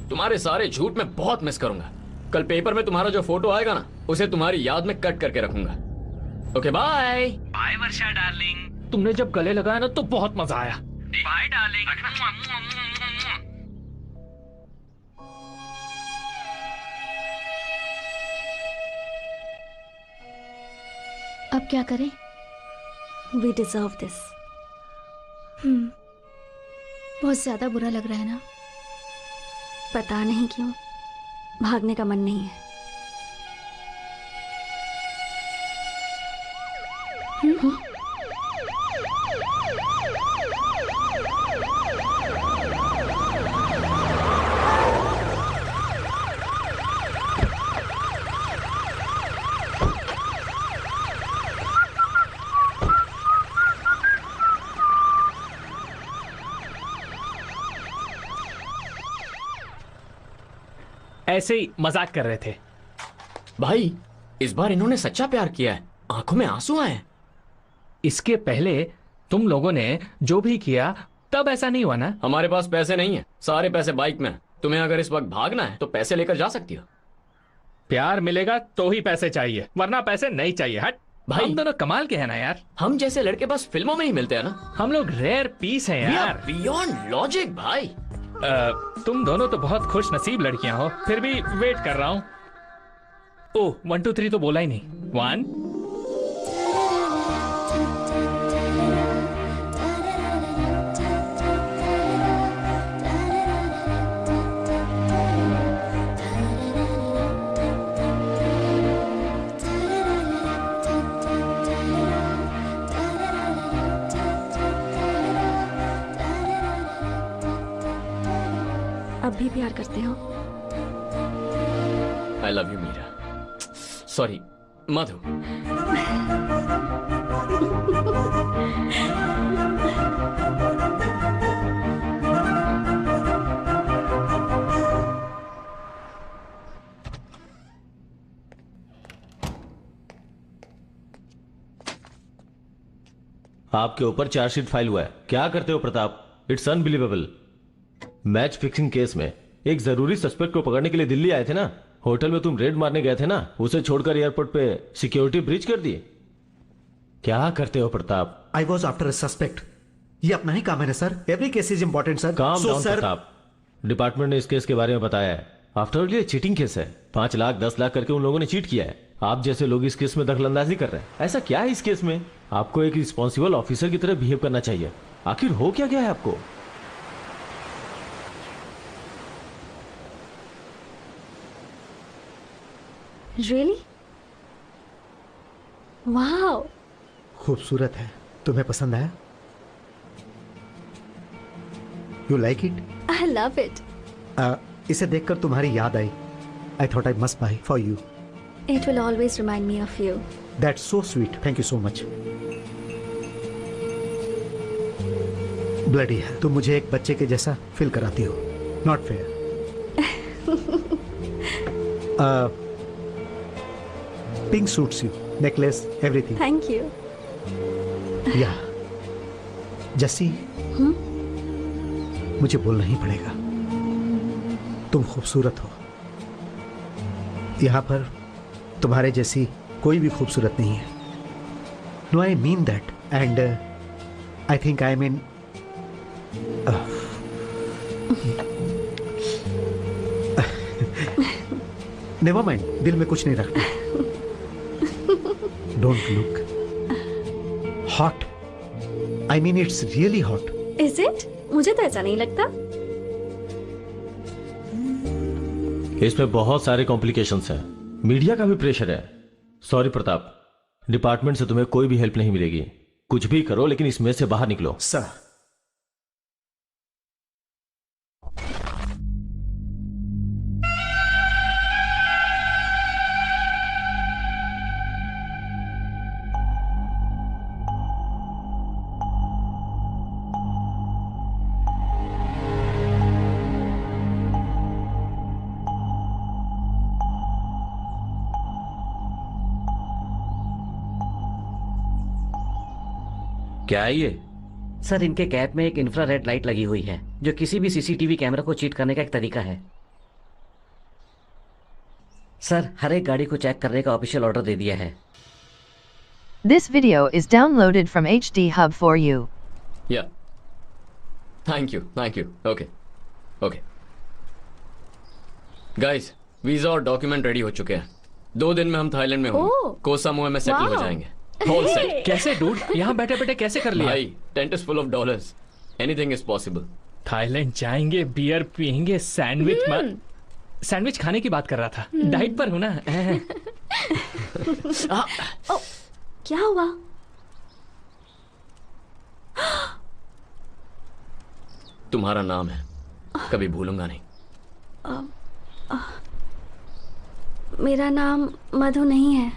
तुम्हारे सारे झूठ मैं बहुत मिस करूंगा। कल पेपर में तुम्हारा जो फोटो आएगा ना, उसे तुम्हारी याद में कट करके रखूंगा। Okay bye. Bye Varsha darling. तुमने जब गले लगाया ना तो बहुत मजा आया। Bye darling. अब क्या करें? We deserve this. बहुत ज्यादा बुरा लग रहा है ना? पता नहीं क्यों भागने का मन नहीं है। ऐसे ही मजाक कर रहे थे। भाई इस बार इन्होंने सच्चा प्यार किया है, आंखों में आंसू आए। इसके पहले तुम लोगों ने जो भी किया तब ऐसा नहीं हुआ ना? हमारे पास पैसे नहीं है, सारे पैसे बाइक में। तुम्हें अगर इस वक्त भागना है तो पैसे लेकर जा सकती हो। प्यार मिलेगा तो ही पैसे चाहिए, वरना पैसे नहीं चाहिए। हट भाई, हम दोनों कमाल के हैं ना यार। हम जैसे लड़के बस फिल्मों में ही मिलते हैं ना। हम लोग रेयर पीस हैं यार। बियॉन्ड लॉजिक भाई। तुम दोनों तो बहुत खुश नसीब लड़कियां हो, फिर भी वेट कर रहा हूं। ओह 1 2 3 तो बोला ही नहीं। 1 अब भी प्यार करते हो? I love you Meera. Sorry Madhu. आपके ऊपर चार्जशीट फाइल हुआ है। क्या करते हो Pratap? It's unbelievable. Match fixing case में एक जरूरी सस्पेक्ट को पकड़ने के लिए दिल्ली आए थे ना। होटल में तुम रेड मारने गए थे ना, उसे छोड़कर एयरपोर्ट पे सिक्योरिटी ब्रीच कर दिए। क्या करते हो Pratap? I was after a suspect. ये अपना ही काम है ना sir. Every case is important sir. Calm down Pratap. Department ने इस केस के बारे में बताया है। आफ्टर ऑल ये चीटिंग केस है। 5 लाख 10 लाख करके उन लोगों ने चीट किया है। आप जैसे लोग इस केस में दखलंदाजी कर रहे हैं। ऐसा क्या है इस केस में? आपको एक रिस्पॉन्सिबल ऑफिसर की तरह बिहेव करना चाहिए। आखिर हो क्या गया है आपको? Really? Wow! खूबसूरत है। तुम्हें पसंद आया? You like it? I love it. इसे देखकर तुम्हारी याद आई। I thought I must buy for you. It will always remind me of you. That's so sweet. Thank you so much. Bloody है, तुम मुझे एक बच्चे के जैसा फील कराती हो। Not fair. Pink suits you, necklace, everything. Thank you. या जस्सी, मुझे बोलना ही पड़ेगा, तुम खूबसूरत हो। यहां पर तुम्हारे जैसी कोई भी खूबसूरत नहीं है। No I mean that and I think I mean never mind, दिल में कुछ नहीं रखना। Don't look hot. I mean it's really hot. Is it? मुझे तो ऐसा नहीं लगता। इसमें बहुत सारे कॉम्प्लिकेशंस हैं। मीडिया का भी प्रेशर है। सॉरी प्रताप, डिपार्टमेंट से तुम्हें कोई भी हेल्प नहीं मिलेगी। कुछ भी करो लेकिन इसमें से बाहर निकलो। सर, क्या है ये? सर, इनके कैप में एक इंफ्रारेड लाइट लगी हुई है जो किसी भी सीसीटीवी कैमरा को चीट करने का एक तरीका है। सर, हर एक गाड़ी को चेक करने का ऑफिशियल ऑर्डर दे दिया है। This video is downloaded from HD Hub for you. या thank you okay okay guys visa और डॉक्यूमेंट रेडी हो चुके हैं 2 दिन में हम थाईलैंड में होंगे कोसा सामूह में सेटल हो जाएंगे ऑल सेट कैसे डूड यहाँ बैठे बैठे कैसे कर लिया भाई tent is full of dollars anything is possible Thailand जाएंगे बियर पियेंगे सैंडविच खाने की बात कर रहा था डाइट पर हूं ना क्या हुआ? तुम्हारा नाम है कभी भूलूंगा नहीं। मेरा नाम मधु नहीं है।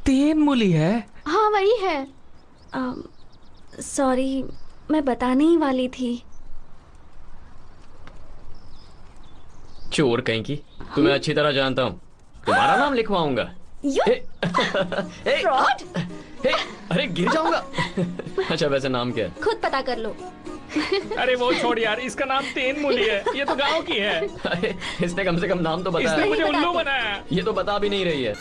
तेनमुली है? हाँ वही है। सॉरी मैं बताने ही वाली थी। चोर कहीं की तुम्हें अच्छी तरह जानता हूँ तुम्हारा नाम लिखवाऊंगा। अरे गिर जाऊंगा। अच्छा वैसे नाम क्या है? खुद पता कर लो। अरे वो छोड़ यार इसका नाम तेनमुली है ये तो गांव की है। अरे इसने कम से कम नाम तो बताया। इसने मुझे उल्लू बनाया। ये तो बता भी नहीं रही है।